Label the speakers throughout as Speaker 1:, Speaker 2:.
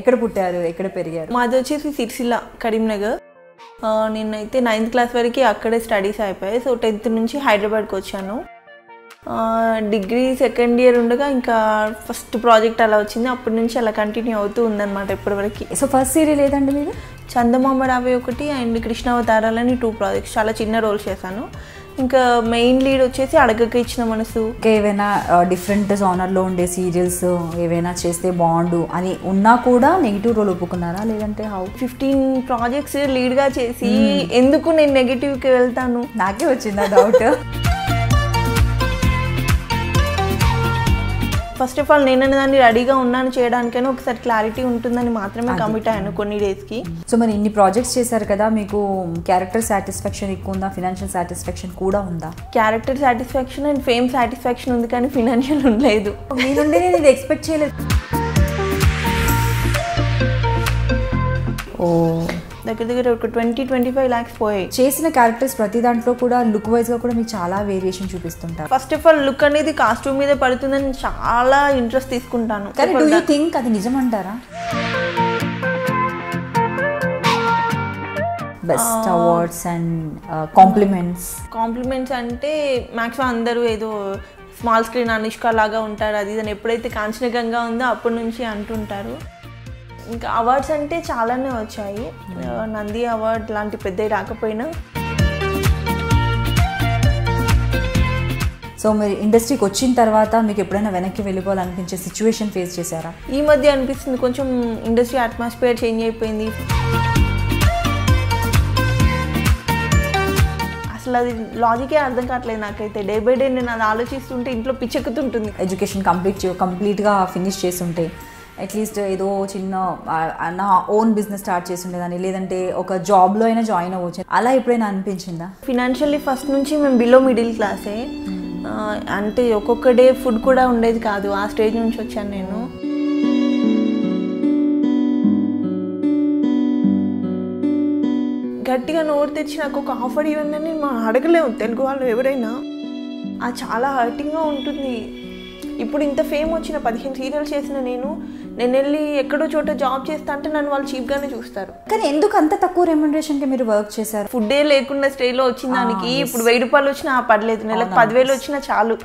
Speaker 1: ఎక్కడ పుట్టారు, ఎక్కడ పెరిగారు?
Speaker 2: మాది వచ్చేసి సిరిసిల్ల, కరీంనగర్. నేనైతే 9th క్లాస్ వరకు అక్కడే స్టడీస్ అయిపోయాయి. సో 10th నుంచి హైదరాబాద్కి వచ్చాను. డిగ్రీ సెకండ్ ఇయర్ ఉండగా ఇంకా ఫస్ట్ ప్రాజెక్ట్ అలా వచ్చింది. అప్పటి నుంచి అలా కంటిన్యూ అవుతూ ఉందన్నమాట ఇప్పటివరకు.
Speaker 1: సో ఫస్ట్ సీరియల్ ఏదండి మీది?
Speaker 2: చందమామ రావే ఒకటి అండ్ కృష్ణావతారాలని 2 ప్రాజెక్ట్స్, చాలా చిన్న రోల్స్ చేశాను. ఇంకా మెయిన్ లీడ్ వచ్చేసి అడగక ఇచ్చిన మనసు.
Speaker 1: ఏవైనా డిఫరెంట్ జోనర్లో ఉండే సీరియల్స్ ఏవైనా చేస్తే బాగుండు అని ఉన్నా కూడా నెగిటివ్ రోల్ ఒప్పుకున్నారా, లేదంటే హౌ?
Speaker 2: 15 ప్రాజెక్ట్స్ లీడ్గా చేసి ఎందుకు నేను నెగిటివ్కి వెళ్తాను?
Speaker 1: నాకే వచ్చిందా డౌట్.
Speaker 2: ఫస్ట్ ఆఫ్ ఆల్ నేను దాన్ని రెడీగా ఉన్నాను చేయడానికైనా ఒకసారి క్లారిటీ ఉంటుందని మాత్రమే కమిట్ అయ్యాను కొన్ని డేస్కి.
Speaker 1: సో మరి ఇన్ని ప్రాజెక్ట్స్ చేశారు కదా, మీకు క్యారెక్టర్ సాటిస్ఫాక్షన్ ఎక్కువ ఉందా, ఫినాన్షియల్ సాటిస్ఫాక్షన్ కూడా ఉందా?
Speaker 2: Character satisfaction and fame satisfaction ఉంది కానీ ఫినాన్షియల్ ఉండలేదు.
Speaker 1: మీ నుండి నేను ఇది ఎక్స్పెక్ట్ చేయలేదు. ఓ,
Speaker 2: దగ్గర ఒక 20-25 lakhs పోయాయి.
Speaker 1: చేసిన క్యారెక్టర్స్ ప్రతి దాంట్లో కూడా లుక్ వైజ్గా కూడా మీకు చాలా వేరియేషన్ చూపిస్తుంటారు.
Speaker 2: ఫస్ట్ ఆఫ్ ఆల్ లుక్ అనేది కాస్ట్యూమ్ మీద పడుతుందని చాలా ఇంట్రెస్ట్ తీసుకుంటాను.
Speaker 1: కానీ డూ యూ థింక్ అది నిజమంటారా? బెస్ట్ అవార్డ్స్ అండ్ కాంప్లిమెంట్స్
Speaker 2: అంటే మ్యాక్సిమం అందరూ ఏదో స్మాల్ స్క్రీన్ అనుష్క లాగా ఉంటారు, అది ఇదని ఎప్పుడైతే కాంచనగంగా ఉందో అప్పటి నుంచి అంటుంటారు. ఇంకా అవార్డ్స్ అంటే చాలానే వచ్చాయి. నంది అవార్డ్ లాంటి పెద్దవి రాకపోయినా.
Speaker 1: సో మీరు ఇండస్ట్రీకి వచ్చిన తర్వాత మీకు ఎప్పుడైనా వెనక్కి వెళ్ళిపోవాలనిపించే సిచ్యువేషన్ ఫేస్ చేశారా?
Speaker 2: ఈ మధ్య అనిపిస్తుంది కొంచెం ఇండస్ట్రీ అట్మాస్ఫియర్ చేంజ్ అయిపోయింది. అసలు అది లాజికే అర్థం కావట్లేదు నాకైతే. డే బై డే నేను అది ఆలోచిస్తుంటే ఇంట్లో పిచ్చెక్కుతుంటుంది.
Speaker 1: ఎడ్యుకేషన్ కంప్లీట్గా ఫినిష్ చేస్తుంటే అట్లీస్ట్ ఏదో చిన్న నా ఓన్ బిజినెస్ స్టార్ట్ చేసి ఉండేదాన్ని, లేదంటే ఒక జాబ్లో అయినా జాయిన్ అవ్వచ్చు, అలా ఎప్పుడైనా అనిపించిందా?
Speaker 2: ఫినాన్షియల్లీ ఫస్ట్ నుంచి మేము బిలో మిడిల్ క్లాసే. అంటే ఒక్కొక్క డే ఫుడ్ కూడా ఉండేది కాదు. ఆ స్టేజ్ నుంచి వచ్చాను నేను. గట్టిగా నోరు తెచ్చి నాకు ఒక ఆఫర్ ఇవ్వండి మనం అడగలేము తెలుగు వాళ్ళు ఎవరైనా. అది చాలా హర్టింగ్గా ఉంటుంది. ఇప్పుడు ఇంత ఫేమ్ వచ్చిన 15 సీరియల్స్ చేసిన నేను వెళ్ళి ఎక్కడో చోట జాబ్ చేస్తా అంటే నన్ను వాళ్ళు చీప్గానే చూస్తారు.
Speaker 1: కానీ ఎందుకు అంత తక్కువ రెమ్యునరేషన్కి మీరు వర్క్ చేశారు?
Speaker 2: ఫుడ్డే లేకుండా స్టేలో వచ్చిన దానికి ఇప్పుడు 1000 రూపాయలు వచ్చినా పర్లేదు, నెలకు 10,000 వచ్చినా చాలు,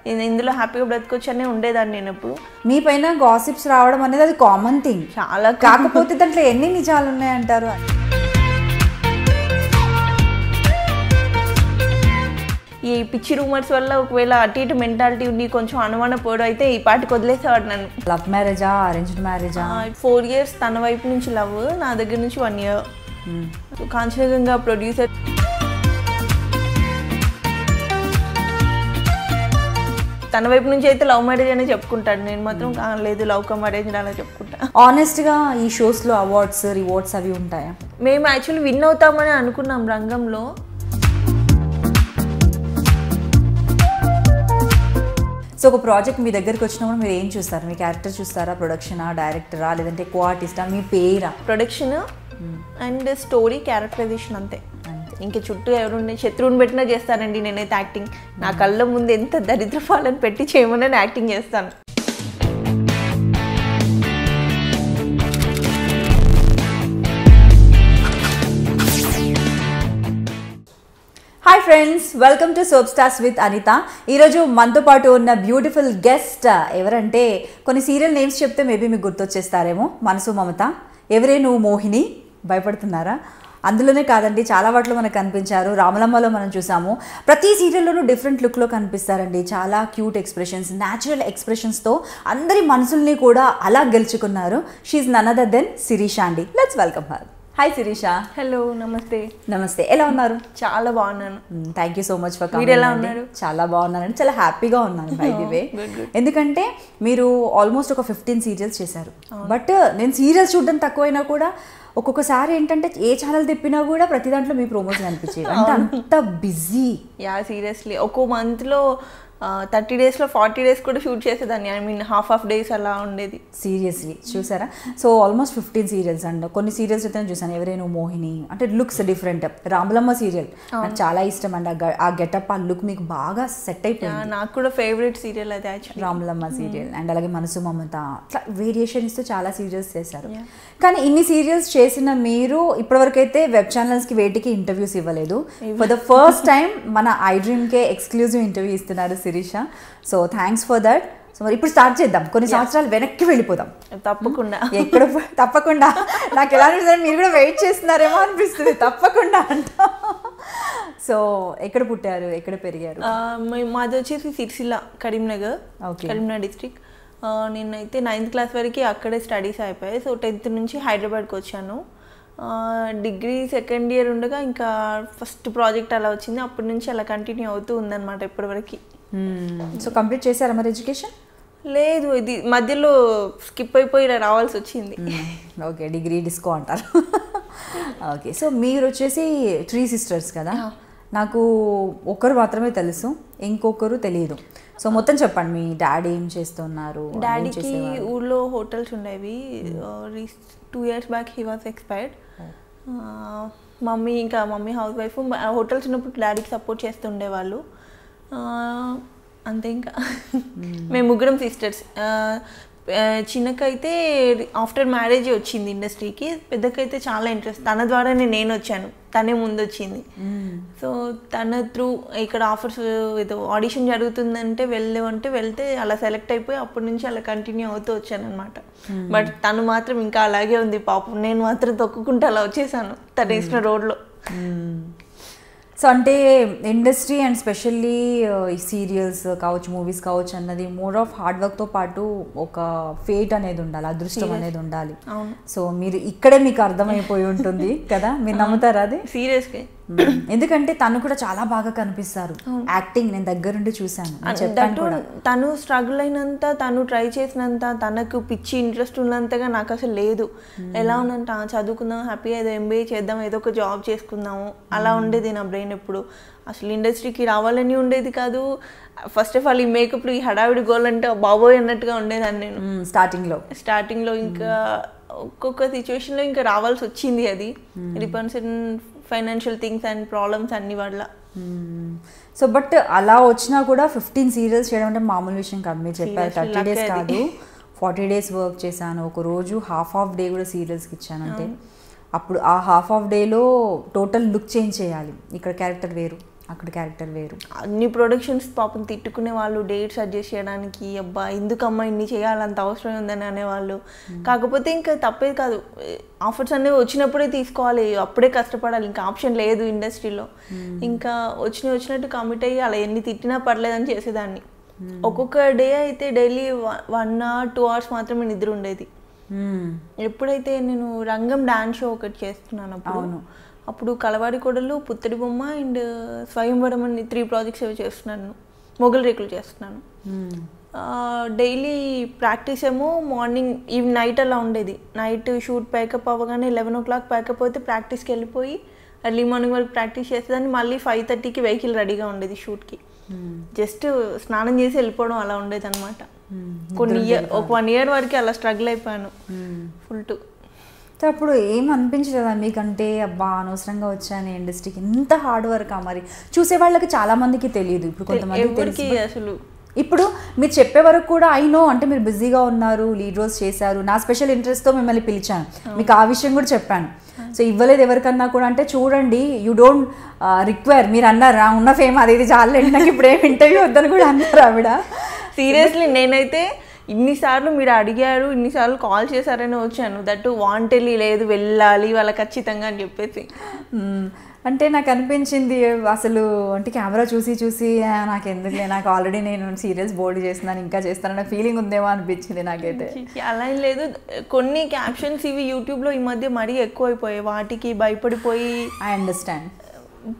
Speaker 2: నేను ఇందులో హ్యాపీగా బ్రతకొచ్చనే ఉండేదాన్ని నేను. ఎప్పుడు
Speaker 1: మీ పైన గాసిప్స్ రావడం అనేది అది కామన్ థింగ్
Speaker 2: చాలా.
Speaker 1: కాకపోతే దాంట్లో ఎన్ని నిజాలు ఉన్నాయంటారు?
Speaker 2: ఈ పిచ్చి రూమర్స్ వల్ల ఒకవేళ అటు ఇటు మెంటాలిటీ ఉండి కొంచెం అనుమాన పోవడం అయితే ఈ పాటికి వదిలేసేవాడు నన్ను.
Speaker 1: లవ్ మ్యారేజా, అరేంజ్డ్ మ్యారేజా?
Speaker 2: 4 years తన వైపు నుంచి లవ్, నా దగ్గర నుంచి 1 year. కాంచనగంగా ప్రొడ్యూసర్. తన వైపు నుంచి అయితే లవ్ మ్యారేజ్ అనే చెప్పుకుంటాడు, నేను మాత్రం లేదు లవ్ కమ్ అరేంజ్ అలా చెప్పుకుంటా.
Speaker 1: ఆనెస్ట్గా ఈ షోస్లో అవార్డ్స్ రివార్డ్స్ అవి ఉంటాయా?
Speaker 2: మేము యాక్చువల్లీ విన్ అవుతామని అనుకున్నాం రంగంలో.
Speaker 1: సో ఒక ప్రాజెక్ట్ మీ దగ్గరికి వచ్చినప్పుడు మీరు ఏం చూస్తారు? మీ క్యారెక్టర్ చూస్తారా, ప్రొడక్షనా, డైరెక్టరా, లేదంటే కో ఆర్టిస్టా, మీ పేరా?
Speaker 2: ప్రొడక్షన్ అండ్ స్టోరీ, క్యారెక్టరైజేషన్ అంతే. ఇంక చుట్టూ ఎవరుండే శత్రువుని పెట్టినా చేస్తానండి నేనైతే యాక్టింగ్. నా కళ్ళ ముందు ఎంత దరిద్రపాలను పెట్టి చేయమని యాక్టింగ్ చేస్తాను.
Speaker 1: Hi friends, welcome to soap stars with Anitha. ఈరోజు మనతో పాటు ఉన్న బ్యూటిఫుల్ గెస్ట్ ఎవరంటే, కొన్ని సీరియల్ నేమ్స్ చెప్తే మేబీ మీకు గుర్తొచ్చేస్తారేమో. మనసు మమత, ఎవరే నువ్వు మోహిని, భయపడుతున్నారా? అందులోనే కాదండి, చాలా వాటిలో మనకు కనిపించారు. రామలమ్మలో మనం చూసాము. ప్రతి సీరియల్లోనూ డిఫరెంట్ లుక్లో కనిపిస్తారండి. చాలా క్యూట్ ఎక్స్ప్రెషన్స్, న్యాచురల్ ఎక్స్ప్రెషన్స్తో అందరి మనసుల్ని కూడా అలా గెలుచుకున్నారు. She none other than Shirisha అండి. Let's welcome her. Hi Shirisha.
Speaker 2: Hello, నమస్తే.
Speaker 1: నమస్తే, ఎలా ఉన్నారు?
Speaker 2: చాలా బాగున్నాను.
Speaker 1: Thank you so much for
Speaker 2: coming. మీరు ఎలా ఉన్నారు?
Speaker 1: చాలా బాగున్నానండి, చాలా హ్యాపీగా ఉన్నాను బై ది వే. ఎందుకంటే మీరు ఆల్మోస్ట్ ఒక 15 సీరియల్స్ చేశారు. బట్ నేను సీరియల్స్ చూడడం తక్కువైనా కూడా ఒక్కొక్కసారి ఏంటంటే ఏ ఛానల్ తిప్పినా కూడా ప్రతి దాంట్లో మీ ప్రమోషన్ అనిపించేది. అంటే అంత బిజీ.
Speaker 2: యా, సీరియస్లీ ఒక్కో మంత్లో 30 డేస్లో 40 డేస్ కూడా షూట్ చేసేదాన్ని. ఐ మీన్ హాఫ్ డేస్ అలా ఉండేది.
Speaker 1: సీరియస్లీ చూసారా? సో ఆల్మోస్ట్ 15 సీరియల్స్ అండ్ కొన్ని సీరియల్స్ అయితే చూసాను. ఎవరైనా మోహిని అంటే లుక్స్ డిఫరెంట్. రాములమ్మ సీరియల్ నాకు చాలా ఇష్టం అండి. ఆ గెటప్, ఆ లుక్ మీకు బాగా సెట్ అయిపోయింది.
Speaker 2: నాకు కూడా ఫేవరెట్ సీరియల్ అది యాక్చువల్లీ రాములమ్మ
Speaker 1: సీరియల్. అండ్ అలాగే మనసు మమత, అట్లా వేరియేషన్ ఇస్తూ చాలా సీరియల్స్ చేశారు. కానీ ఇన్ని సీరియల్స్ చేసిన మీరు ఇప్పటివరకు అయితే వెబ్ ఛానల్స్కి వేటికి ఇంటర్వ్యూస్ ఇవ్వలేదు. ఫర్ ద ఫస్ట్ టైం మన ఐ డ్రీమ్కే ఎక్స్క్లూజివ్ ఇంటర్వ్యూ ఇస్తున్నారు Sirisha. So thanks for that. So మరి ఇప్పుడు స్టార్ట్ చేద్దాం. కొన్ని సంవత్సరాలు వెనక్కి వెళ్ళిపోదాం.
Speaker 2: తప్పకుండా
Speaker 1: తప్పకుండా నాకు ఎలా అనిపిస్తుంది, మీరు కూడా వెయిట్ చేస్తున్నారేమో అనిపిస్తుంది. తప్పకుండా అంట. సో ఎక్కడ పుట్టారు, ఎక్కడ పెరిగారు?
Speaker 2: మాది వచ్చేసి సిరిసిల్ల, కరీంనగర్, కరీంనగర్ డిస్ట్రిక్ట్. నేనైతే 9th క్లాస్ వరకు అక్కడే స్టడీస్ అయిపోయాయి. సో 10th నుంచి హైదరాబాద్కి వచ్చాను. డిగ్రీ సెకండ్ ఇయర్ ఉండగా ఇంకా ఫస్ట్ ప్రాజెక్ట్ అలా వచ్చింది. అప్పటి నుంచి అలా కంటిన్యూ అవుతూ ఉందన్నమాట ఇప్పటివరకు.
Speaker 1: సో కంప్లీట్ చేశారా మరి ఎడ్యుకేషన్?
Speaker 2: లేదు, ఇది మధ్యలో స్కిప్ అయిపోయి రావాల్సి వచ్చింది.
Speaker 1: ఓకే, డిగ్రీ డిస్కో అంటారు. ఓకే, సో మీరు వచ్చేసి 3 sisters కదా? నాకు ఒకరు మాత్రమే తెలుసు, ఇంకొకరు తెలియదు. సో మొత్తం చెప్పండి, మీ డాడీ ఏం చేస్తున్నారు?
Speaker 2: డాడీకి ఊళ్ళో హోటల్స్ ఉండేవి. 2 years back he was expired. Mummy house wife. Hotels ఉన్నప్పుడు డాడీకి సపోర్ట్ చేస్తుండేవాళ్ళు. అంతే. ఇంకా మేము 3 సిస్టర్స్. చిన్నకైతే ఆఫ్టర్ మ్యారేజ్ వచ్చింది ఇండస్ట్రీకి. పెద్దకైతే చాలా ఇంట్రెస్ట్. తన ద్వారానే నేను వచ్చాను, తనే ముందు వచ్చింది. సో తన త్రూ ఇక్కడ ఆఫర్స్ ఏదో ఆడిషన్ జరుగుతుందంటే వెళ్తే అలా సెలెక్ట్ అయిపోయి అప్పటి నుంచి అలా కంటిన్యూ అవుతూ వచ్చాను అనమాట. బట్ తను మాత్రం ఇంకా అలాగే ఉంది పాపం. నేను మాత్రం తొక్కుకుంటూ అలా వచ్చేసాను తన వేసిన రోడ్లో.
Speaker 1: సో అంటే ఇండస్ట్రీ అండ్ స్పెషల్లీ ఈ సీరియల్స్ కావచ్చు, మూవీస్ కావచ్చు అన్నది మోర్ ఆఫ్ హార్డ్ వర్క్తో పాటు ఒక ఫేట్ అనేది ఉండాలి, అదృష్టం అనేది ఉండాలి. సో మీరు ఇక్కడే మీకు అర్థమైపోయి ఉంటుంది కదా? మీరు నమ్ముతారా అది?
Speaker 2: సీరియస్గా.
Speaker 1: ఎందుకంటే తను కూడా చాలా బాగా కనిపిస్తారు. యాక్టింగ్ నేను దగ్గరుండి చూసాను.
Speaker 2: తను స్ట్రగుల్ అయినంత, తను ట్రై చేసినంత, తనకు పిచ్చి ఇంట్రెస్ట్ ఉన్నంతగా నాకు అసలు లేదు. ఎలా ఉందంట, చదువుకుందాం, హ్యాపీగా ఏదో MBA చేద్దాం, ఏదో ఒక జాబ్ చేసుకుందాము, అలా ఉండేది నా బ్రెయిన్ ఎప్పుడు. అసలు ఇండస్ట్రీకి రావాలని ఉండేది కాదు. ఫస్ట్ ఆఫ్ ఆల్ ఈ మేకప్లు, ఈ హడావిడి గోల్ అంటే బాబోయ్ అన్నట్టుగా ఉండేదాన్ని నేను స్టార్టింగ్లో. ఇంకా ఒక్కొక్క సిచ్యువేషన్లో ఇంకా రావాల్సి వచ్చింది. అది depends in financial things and problems అన్ని వల్ల.
Speaker 1: సో బట్ అలా వచ్చినా కూడా 15 సీరియల్స్ చేయడం అంటే మామూలు విషయం కాదు. మీరు చెప్పారు 30 days కాదు, 40 days వర్క్ చేశాను. ఒక రోజు హాఫ్ డే కూడా సీరియల్స్కి ఇచ్చాను. అంటే అప్పుడు ఆ హాఫ్ డేలో టోటల్ లుక్ చేంజ్ చేయాలి. ఇక్కడ క్యారెక్టర్ వేరు, అక్కడ క్యారెక్టర్ వేరు.
Speaker 2: అన్ని ప్రొడక్షన్స్ పాపం తిట్టుకునే వాళ్ళు, డేట్స్ అడ్జస్ట్ చేయడానికి, అబ్బా ఎందుకమ్మా ఇన్ని చేయాలంత అవసరం ఉందని అనేవాళ్ళు. కాకపోతే ఇంకా తప్పేది కాదు, ఆఫర్స్ అనేవి వచ్చినప్పుడే తీసుకోవాలి, అప్పుడే కష్టపడాలి, ఇంకా ఆప్షన్ లేదు ఇండస్ట్రీలో. ఇంకా వచ్చినట్టు కమిట్ అయ్యి అలా ఎన్ని తిట్టినా పర్లేదని చేసేదాన్ని. ఒక్కొక్క డే అయితే డైలీ 1 or 2 hours మాత్రమే నిద్ర ఉండేది. ఎప్పుడైతే నేను రంగం డాన్స్ షో ఒకటి చేస్తున్నాను అప్పుడు కలవారి కొడలు, పుత్తడి బొమ్మ అండ్ స్వయంవరం అని 3 projects అవి చేస్తున్నాను. మొగల్ రేకులు చేస్తున్నాను. డైలీ ప్రాక్టీస్ ఏమో మార్నింగ్ నైట్ అలా ఉండేది. నైట్ షూట్ ప్యాకప్ అవ్వగానే 11 o'clock ప్యాకప్ అయితే ప్రాక్టీస్కి వెళ్ళిపోయి ఎర్లీ మార్నింగ్ వరకు ప్రాక్టీస్ చేసేదాన్ని. మళ్ళీ 5:30కి వెహికల్ రెడీగా ఉండేది షూట్కి. జస్ట్ స్నానం చేసి వెళ్ళిపోవడం అలా ఉండేది అనమాట. ఒక 1 year వరకు అలా స్ట్రగుల్ అయిపోయాను ఫుల్ టు.
Speaker 1: అప్పుడు ఏం అనిపించలేదా మీకంటే, అబ్బా అనవసరంగా వచ్చాను ఇండస్ట్రీకి, ఇంత హార్డ్ వర్క్? మరి చూసే వాళ్ళకి చాలా మందికి తెలియదు. ఇప్పుడు కొంతమంది
Speaker 2: అసలు
Speaker 1: ఇప్పుడు మీరు చెప్పే వరకు కూడా అయినో అంటే మీరు బిజీగా ఉన్నారు, లీడ్ రోల్స్ చేశారు, నా స్పెషల్ ఇంట్రెస్ట్తో మిమ్మల్ని పిలిచాను, మీకు ఆ విషయం కూడా చెప్పాను. సో ఇవ్వలేదు ఎవరికన్నా కూడా అంటే చూడండి, యూ డోంట్ రిక్వైర్. మీరు అన్నారా ఉన్న ఫేమ్ అది ఇది చాలా, నాకు ఇప్పుడు ఏం ఇంటర్వ్యూ వద్దని కూడా అన్నారు ఆవిడ.
Speaker 2: సీరియస్లీ నేనైతే ఇన్నిసార్లు మీరు అడిగారు, ఇన్నిసార్లు కాల్ చేశారని వచ్చాను. దట్ వాంటెలీ లేదు, వెళ్ళాలి వాళ్ళ ఖచ్చితంగా అని చెప్పేసి.
Speaker 1: అంటే నాకు అనిపించింది అసలు అంటే కెమెరా చూసి నాకు ఎందుకులే, నాకు ఆల్రెడీ నేను సీరియల్స్ బోర్డు చేస్తున్నాను, ఇంకా చేస్తానన్న ఫీలింగ్ ఉందేమో అనిపించింది నాకైతే.
Speaker 2: అలా ఏం లేదు, కొన్ని క్యాప్షన్స్ ఇవి యూట్యూబ్లో ఈ మధ్య మరీ ఎక్కువ అయిపోయాయి, వాటికి భయపడిపోయి
Speaker 1: ఐ అండర్స్టాండ్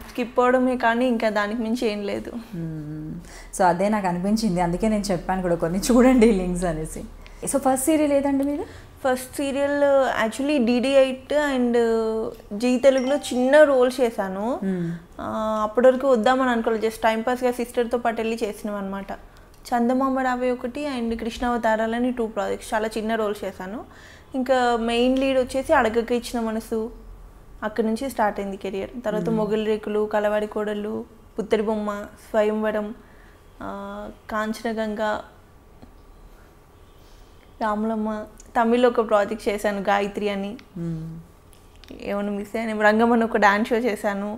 Speaker 2: స్కిప్ అవడమే, కానీ ఇంకా దానికి మించి ఏం లేదు.
Speaker 1: సో అదే నాకు అనిపించింది, అందుకే నేను చెప్పాను కూడా కొన్ని చూడండి లింక్స్ అనేసి. సో ఫస్ట్ సీరియల్ ఏదండి మీరు?
Speaker 2: First serial actually DD8 and Zee తెలుగులో చిన్న రోల్ చేశాను. అప్పటి వరకు వద్దామని అనుకోలేదు, జస్ట్ టైంపాస్గా సిస్టర్తో పాటు వెళ్ళి చేసినాం అనమాట. చందమామ రావే ఒకటి అండ్ కృష్ణావతారాలని 2 ప్రాజెక్ట్స్, చాలా చిన్న రోల్స్ చేశాను. ఇంకా మెయిన్ లీడ్ వచ్చేసి అడగక ఇచ్చిన మనసు, అక్కడి నుంచి స్టార్ట్ అయింది కెరియర్. తర్వాత మొగలి రేకులు, కలవాడి కోడళ్ళు, పుత్తడి బొమ్మ, స్వయంవరం, కాంచనగంగా, రాములమ్మ, తమిళ్లో ఒక ప్రాజెక్ట్ చేశాను గాయత్రి అని, ఏమైనా మిస్ అయ్యాను, రంగమని ఒక డాన్స్ షో చేశాను,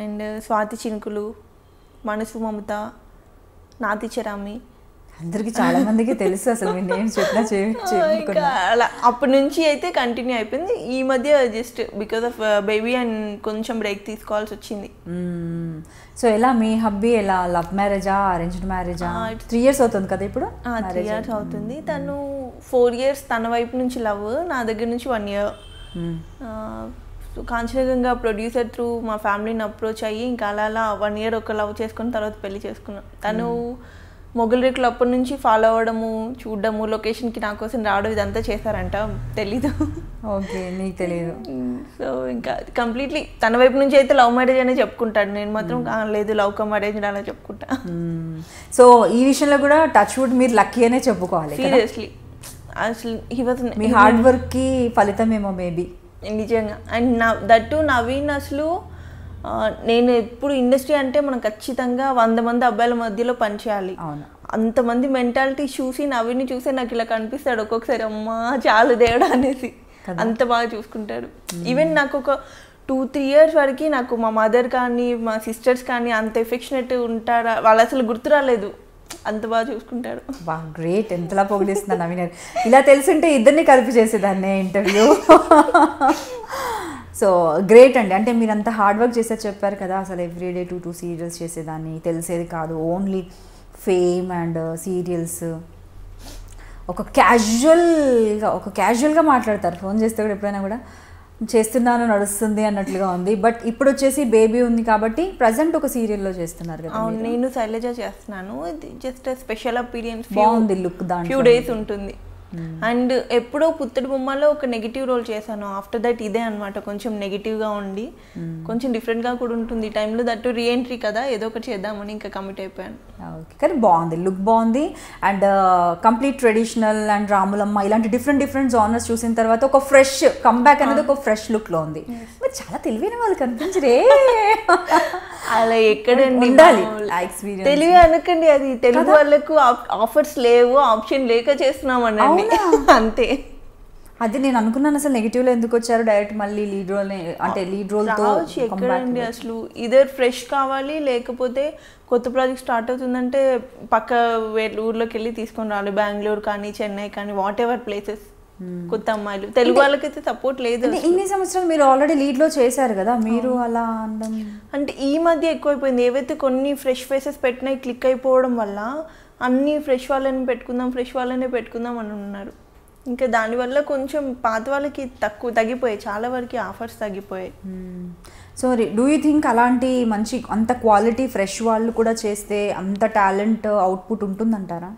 Speaker 2: అండ్ స్వాతి చినుకులు, మనసు మమత, నాతి చరామి.
Speaker 1: అందరికి చాలా మందికి తెలుసు అసలు మీ నేమ్స్ చెప్పినా
Speaker 2: అలా అప్పటి నుంచి అయితే కంటిన్యూ అయిపోయింది. ఈ మధ్య just because of baby and కొంచెం బ్రేక్ తీసుకోవాల్సి వచ్చింది.
Speaker 1: సో ఎలా మీ హబ్బీ ఎలా, లవ్ మ్యారేజా అరేంజ్డ్ మ్యారేజా? 3 years అవుతుంది కదా ఇప్పుడు?
Speaker 2: 3 years అవుతుంది. తను 4 years తన వైపు నుంచి లవ్, నా దగ్గర నుంచి 1 year. కాంచనగంగా ప్రొడ్యూసర్ త్రూ మా ఫ్యామిలీని అప్రోచ్ అయ్యి ఇంకా అలా 1 year ఒక లవ్ చేసుకుని తర్వాత పెళ్లి చేసుకున్నాం. తను మొగలి రేకులు అప్పటి నుంచి ఫాలో అవ్వడము, చూడడము, లొకేషన్కి నా కోసం రావడం ఇదంతా చేశారంట, తెలీదు.
Speaker 1: ఓకే, నీకు తెలియదు.
Speaker 2: సో ఇంకా కంప్లీట్లీ తన వైపు నుంచి అయితే లవ్ మ్యారేజ్ అనే చెప్పుకుంటాడు, నేను మాత్రం లేదు లవ్ కమ్ మ్యారేజ్ అలా చెప్పుకుంటా.
Speaker 1: సో ఈ విషయంలో కూడా టచ్ వుడ్ మీరు లక్కీ అనే చెప్పుకోవాలి.
Speaker 2: సీరియస్లీ అసలు
Speaker 1: మీ హార్డ్ వర్క్కి ఫలితం ఏమో మేబీ.
Speaker 2: నిజంగా. అండ్ దట్టు నవీన్ అసలు నేను ఎప్పుడు ఇండస్ట్రీ అంటే మనం ఖచ్చితంగా 100 మంది అబ్బాయిల మధ్యలో పనిచేయాలి, అంతమంది మెంటాలిటీ చూసి నవీన్ని చూసి నాకు ఇలా కనిపిస్తాడు ఒక్కొక్కసారి, అమ్మా చాలు దేవుడా అనేసి, అంత బాగా చూసుకుంటాడు. ఈవెన్ నాకు ఒక 2-3 years వరకు నాకు మా మదర్ కానీ మా సిస్టర్స్ కానీ అంత ఎఫెక్షనేట్ ఉంటారా, వాళ్ళు అసలు గుర్తు రాలేదు, అంత బాగా చూసుకుంటాడు.
Speaker 1: బా గ్రేట్, ఎంతలా పొగిడిస్తున్నా నవీన్. ఇలా తెలుసుంటే ఇద్దరిని కలిపి చేసేదాన్ని ఇంటర్వ్యూ. సో గ్రేట్ అండి. అంటే మీరు అంత హార్డ్ వర్క్ చేసేది చెప్పారు కదా, అసలు ఎవ్రీడే 2 సీరియల్స్ చేసేదాన్ని, తెలిసేది కాదు, ఓన్లీ ఫేమ్ అండ్ సీరియల్స్. ఒక క్యాజువల్గా మాట్లాడతారు, ఫోన్ చేస్తే కూడా ఎప్పుడైనా కూడా చేస్తున్నాను నడుస్తుంది అన్నట్లుగా ఉంది. బట్ ఇప్పుడు వచ్చేసి బేబీ ఉంది కాబట్టి ప్రజెంట్ ఒక సీరియల్లో చేస్తున్నారు కదా.
Speaker 2: నేను శైలజ చేస్తున్నాను, జస్ట్ స్పెషల్ అపీరియన్స్,
Speaker 1: బాగుంది లుక్, దాంట్లో
Speaker 2: ఫ్యూ డేస్ ఉంటుంది. అండ్ ఎప్పుడో పుత్తడి బొమ్మలో ఒక నెగిటివ్ రోల్ చేశాను, ఆఫ్టర్ దట్ ఇదే అనమాట, కొంచెం నెగిటివ్గా ఉండి కొంచెం డిఫరెంట్గా కూడా ఉంటుంది. ఈ టైంలో దట్టు రీఎంట్రీ కదా, ఏదో ఒకటి చేద్దామని ఇంకా కమిట్ అయిపోయాను.
Speaker 1: ఓకే, కానీ బాగుంది, లుక్ బాగుంది. And complete traditional and Ramulamma ఇలాంటి డిఫరెంట్ జానర్స్ చూసిన తర్వాత ఒక ఫ్రెష్ కంబ్యాక్ అనేది ఒక ఫ్రెష్ లుక్లో ఉంది. మరి చాలా తెలివైన వాళ్ళు కనిపించరే.
Speaker 2: అలా ఎక్కడండి
Speaker 1: ఎక్స్పీరియన్స్,
Speaker 2: తెలివి అనకండి, అది తెలుగు వాళ్ళకు ఆఫర్స్ లేవు, ఆప్షన్ లేక చేస్తున్నామనండి అంతే.
Speaker 1: అది నేను అనుకున్నాను, అసలు నెగిటివ్లో ఎందుకు వచ్చారు, డైరెక్ట్ మళ్ళీ లీడ్ రోల్, అంటే లీడ్ రోల్తో
Speaker 2: ఎక్కడండి అసలు. ఇదర్ ఫ్రెష్ కావాలి, లేకపోతే కొత్త ప్రాజెక్ట్ స్టార్ట్ అవుతుందంటే పక్క ఊర్లోకి వెళ్ళి తీసుకొని రావాలి, బెంగళూరు కానీ చెన్నై కానీ వాట్ ఎవర్ ప్లేసెస్. కొత్త అమ్మాయిలు తెలుగు వాళ్ళకైతే సపోర్ట్ లేదు.
Speaker 1: ఇన్ని సంవత్సరాలు మీరు ఆల్రెడీ లీడ్లో చేశారు కదా, మీరు అలా
Speaker 2: అంటే ఈ మధ్య ఎక్కువైపోయింది. ఏవైతే కొన్ని ఫ్రెష్ ఫేసెస్ పెట్టినాయి క్లిక్ అయిపోవడం వల్ల అన్ని ఫ్రెష్ వాళ్ళని పెట్టుకుందాం అని ఉన్నారు. ఇంకా దానివల్ల కొంచెం పాత వాళ్ళకి తగ్గిపోయాయి, చాలా వరకు ఆఫర్స్ తగ్గిపోయాయి.
Speaker 1: సో డూ యూ థింక్ అలాంటి మంచి అంత క్వాలిటీ ఫ్రెష్ వాళ్ళు కూడా చేస్తే అంత టాలెంట్ అవుట్పుట్ ఉంటుందంటారా?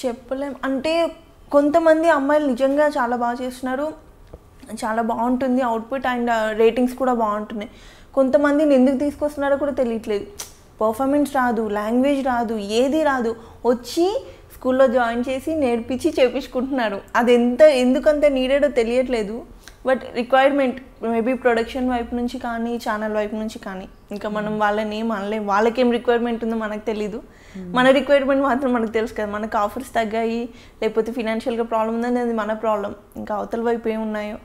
Speaker 2: చెప్పలేం. అంటే కొంతమంది అమ్మాయిలు నిజంగా చాలా బాగా చేస్తున్నారు, చాలా బాగుంటుంది అవుట్పుట్ అండ్ రేటింగ్స్ కూడా బాగుంటున్నాయి. కొంతమందిని ఎందుకు తీసుకొస్తున్నారో కూడా తెలియట్లేదు, పర్ఫార్మెన్స్ రాదు, లాంగ్వేజ్ రాదు, ఏది రాదు, వచ్చి స్కూల్లో జాయిన్ చేసి నేర్పించి చేపించుకుంటున్నారు. అది ఎందుకంత నీడెడో తెలియట్లేదు. బట్ రిక్వైర్మెంట్ మేబీ ప్రొడక్షన్ వైపు నుంచి కానీ ఛానల్ వైపు నుంచి కానీ, ఇంకా మనం వాళ్ళని ఏం అనలేం, వాళ్ళకేం రిక్వైర్మెంట్ ఉందో మనకు తెలీదు. మన రిక్వైర్మెంట్ మాత్రం మనకు తెలుసు కదా, మనకు ఆఫర్స్ తగ్గాయి లేకపోతే ఫినాన్షియల్గా ప్రాబ్లం ఉందని అది మన ప్రాబ్లం, ఇంకా అవతల వైపు ఏమున్నాయో.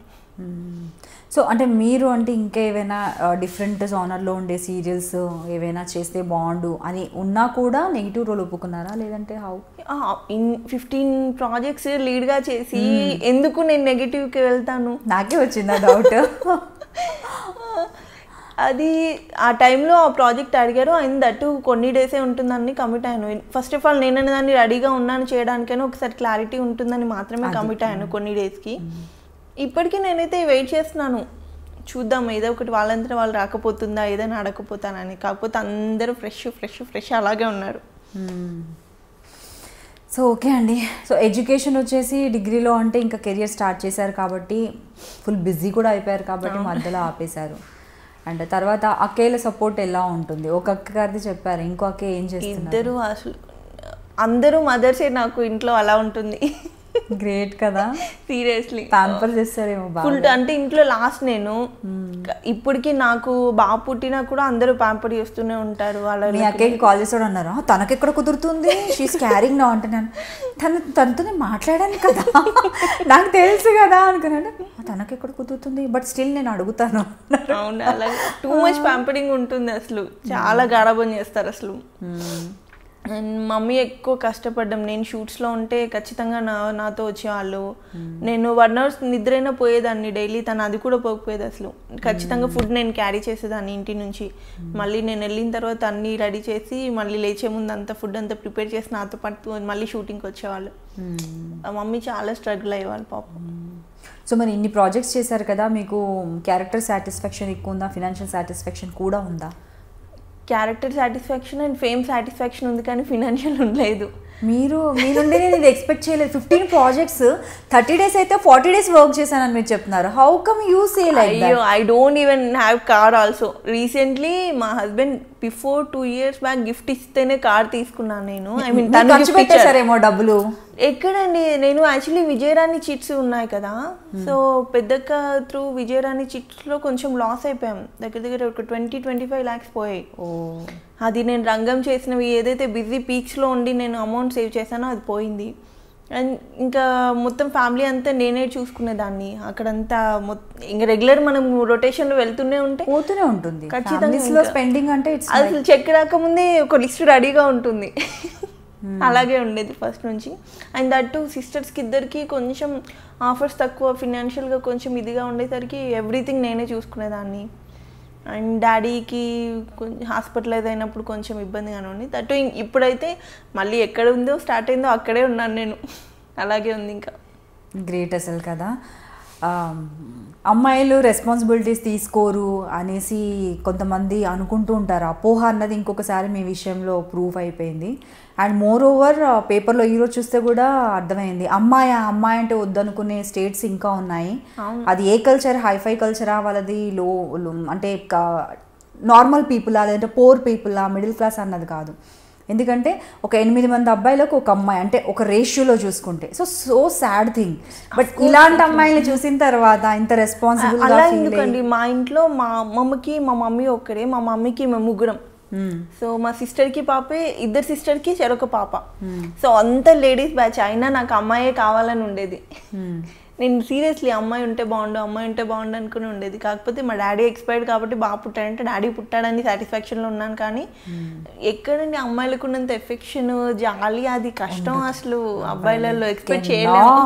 Speaker 1: సో అంటే మీరు అంటే ఇంకా ఏవైనా డిఫరెంట్ జానర్లో ఉండే సీరియల్స్ ఏవైనా చేస్తే బాగుండు అని ఉన్నా కూడా నెగిటివ్ రోల్ ఒప్పుకున్నారా, లేదంటే హౌ?
Speaker 2: 15 ప్రాజెక్ట్స్ లీడ్గా చేసి ఎందుకు నేను నెగిటివ్కి వెళ్తాను,
Speaker 1: నాకే వచ్చింది డౌట్.
Speaker 2: అది ఆ టైంలో ఆ ప్రాజెక్ట్ అడిగారు, ఆయన దట్టు కొన్ని డేసే ఉంటుందని కమిట్ అయ్యాను. ఫస్ట్ ఆఫ్ ఆల్ నేను దాన్ని రెడీగా ఉన్నాను చేయడానికైనా ఒకసారి క్లారిటీ ఉంటుందని మాత్రమే కమిట్ అయ్యాను కొన్ని డేస్కి. ఇప్పటికీ నేనైతే వెయిట్ చేస్తున్నాను, చూద్దాం ఏదో ఒకటి వాళ్ళంతా వాళ్ళు రాకపోతుందా, ఏదైనా అడగకపోతానని. కాకపోతే అందరూ ఫ్రెష్ అలాగే ఉన్నారు.
Speaker 1: సో ఓకే అండి. సో ఎడ్యుకేషన్ వచ్చేసి డిగ్రీలో అంటే ఇంకా కెరియర్ స్టార్ట్ చేశారు కాబట్టి ఫుల్ బిజీ కూడా అయిపోయారు కాబట్టి మధ్యలో ఆపేశారు. అండ్ తర్వాత అక్కేల సపోర్ట్ ఎలా ఉంటుంది? ఒక అక్క గారిది చెప్పారు, ఇంకో అక్క ఏం చేస్తున్నారు?
Speaker 2: ఇద్దరు అసలు అందరూ మదర్సే నాకు ఇంట్లో అలా ఉంటుంది.
Speaker 1: గ్రేట్ కదా,
Speaker 2: సీరియస్లీ
Speaker 1: ప్యాంపర్ చేస్తారేమో
Speaker 2: ఫుల్. అంటే ఇంట్లో లాస్ట్ నేను ఇప్పటికీ నాకు బాగా పుట్టినా కూడా అందరూ ప్యాంపర్ చేస్తూనే ఉంటారు. వాళ్ళ
Speaker 1: మీ అక్కకి కాల్ చేస్తాడు అన్నారు, తనకెక్కడ కుదురుతుంది, షీస్ క్యారింగ్ నా అంటున్నాను. తనతోనే మాట్లాడాను కదా, నాకు తెలుసు కదా అనుకున్నాను. తనకెక్కడ కుదురుతుంది, బట్ స్టిల్ నేను అడుగుతాను.
Speaker 2: అవును, అలా టూ మచ్ ప్యాంపరింగ్ ఉంటుంది అసలు, చాలా గారాబం చేస్తారు అసలు. అండ్ మమ్మీ ఎక్కువ కష్టపడ్డాం. నేను షూట్స్లో ఉంటే ఖచ్చితంగా నాతో వచ్చేవాళ్ళు. నేను 1 hour నిద్రైనా పోయేదాన్ని డైలీ, తను అది కూడా పోకపోయేది అసలు. ఖచ్చితంగా ఫుడ్ నేను క్యారీ చేసేదాన్ని ఇంటి నుంచి. మళ్ళీ నేను వెళ్ళిన తర్వాత అన్నీ రెడీ చేసి మళ్ళీ లేచే ముందు అంతా ఫుడ్ అంతా ప్రిపేర్ చేసి నాతో పాటు మళ్ళీ షూటింగ్కి వచ్చేవాళ్ళు. మమ్మీ చాలా స్ట్రగుల్ అయ్యేవాళ్ళు పాపం.
Speaker 1: సో మరి ఇన్ని ప్రాజెక్ట్స్ చేశారు కదా, మీకు క్యారెక్టర్ సాటిస్ఫాక్షన్ ఎక్కువ ఉందా, ఫినాన్షియల్ సాటిస్ఫాక్షన్ కూడా ఉందా?
Speaker 2: Character satisfaction and fame satisfaction ఉంది, కానీ ఫినాన్షియల్ ఉండలేదు.
Speaker 1: మీరు మీ నుండి నేను ఇది ఎక్స్పెక్ట్ చేయలేదు. 15 ప్రాజెక్ట్స్ 30 days అయితే 40 days వర్క్ చేశానని మీరు చెప్తున్నారు. How come you say like that?
Speaker 2: అయ్యో, I don't even have car also. Recently మా husband before 2 years back gift ఇస్తేనే కార్ తీసుకున్నాను నేను. ఐ మీన్
Speaker 1: ఖర్చు పెట్టేశారేమో డబ్బులు.
Speaker 2: ఎక్కడండి, నేను యాక్చువల్లీ విజయరాణి చిట్స్ ఉన్నాయి కదా, సో పెద్దక్క త్రూ విజయరాణి చిట్స్లో కొంచెం లాస్ అయిపోయాం. దగ్గర దగ్గర ఒక 20-25 lakhs పోయాయి. అది నేను రంగం చేసినవి ఏదైతే బిజీ పీక్స్లో ఉండి నేను అమౌంట్ సేవ్ చేశానో అది పోయింది. అండ్ ఇంకా మొత్తం ఫ్యామిలీ అంతా నేనే చూసుకునేదాన్ని. అక్కడంతా ఇంకా రెగ్యులర్ మనం రొటేషన్లో వెళ్తూనే ఉంటే
Speaker 1: పోతూనే ఉంటుంది ఖచ్చితంగా. స్పెండింగ్ అంటే
Speaker 2: అసలు చెక్ రాకముందే ఒక లిస్ట్ రెడీగా ఉంటుంది. అలాగే ఉండేది ఫస్ట్ నుంచి. అండ్ దట్ సిస్టర్స్కి ఇద్దరికి కొంచెం ఆఫర్స్ తక్కువ, ఫినాన్షియల్గా కొంచెం ఇదిగా ఉండేసరికి ఎవ్రీథింగ్ నేనే చూసుకునేదాన్ని. అండ్ డాడీకి కొంచెం హాస్పిటలైజ్ అయినప్పుడు కొంచెం ఇబ్బందిగానే ఉంది. దట్ ఇప్పుడైతే మళ్ళీ ఎక్కడ ఉందో స్టార్ట్ అయిందో అక్కడే ఉన్నాను నేను. అలాగే ఉంది ఇంకా.
Speaker 1: గ్రేట్ అసలు కదా. అమ్మాయిలు రెస్పాన్సిబిలిటీస్ తీసుకోరు అనేసి కొంతమంది అనుకుంటూ ఉంటారు. అపోహ అన్నది ఇంకొకసారి మీ విషయంలో ప్రూఫ్ అయిపోయింది. అండ్ మోర్ ఓవర్ పేపర్లో ఈరోజు చూస్తే కూడా అర్థమైంది, అమ్మాయి అంటే వద్దనుకునే స్టేట్స్ ఇంకా ఉన్నాయి. అది ఏ కల్చర్, హైఫై కల్చరా, వాళ్ళది లో అంటే నార్మల్ పీపులా, లేదంటే పోర్ పీపులా, మిడిల్ క్లాస్ అన్నది కాదు. ఎందుకంటే ఒక 8 మంది అబ్బాయిలకు ఒక అమ్మాయి అంటే ఒక రేషియోలో చూసుకుంటే సో సాడ్ థింగ్. బట్ ఇలాంటి అమ్మాయిని చూసిన తర్వాత ఇంత రెస్పాన్సిబుల్
Speaker 2: అలా ఎందుకండి, మా ఇంట్లో మా అమ్మమ్మకి మా మమ్మీ ఒక్కడే, మా మమ్మీకి మేము ముగ్గురం. సో మా సిస్టర్కి పాపే, ఇద్దరు సిస్టర్కి చెరొక పాప. సో అంత లేడీస్ బ్యాచ్ అయినా నాకు అమ్మాయే కావాలని ఉండేది. నేను సీరియస్లీ అమ్మాయి ఉంటే బాగుండు అనుకుని ఉండేది. కాకపోతే మా డాడీ ఎక్స్పైర్డ్ కాబట్టి బాగా పుట్టాడంటే డాడీ పుట్టాడని సాటిస్ఫాక్షన్లో ఉన్నాను. కానీ ఎక్కడండి అమ్మాయిలకు ఉన్నంత ఎఫెక్షన్, జాలి, అది కష్టం అసలు అబ్బాయిలలో ఎక్స్పెక్ట్ చేయలేము.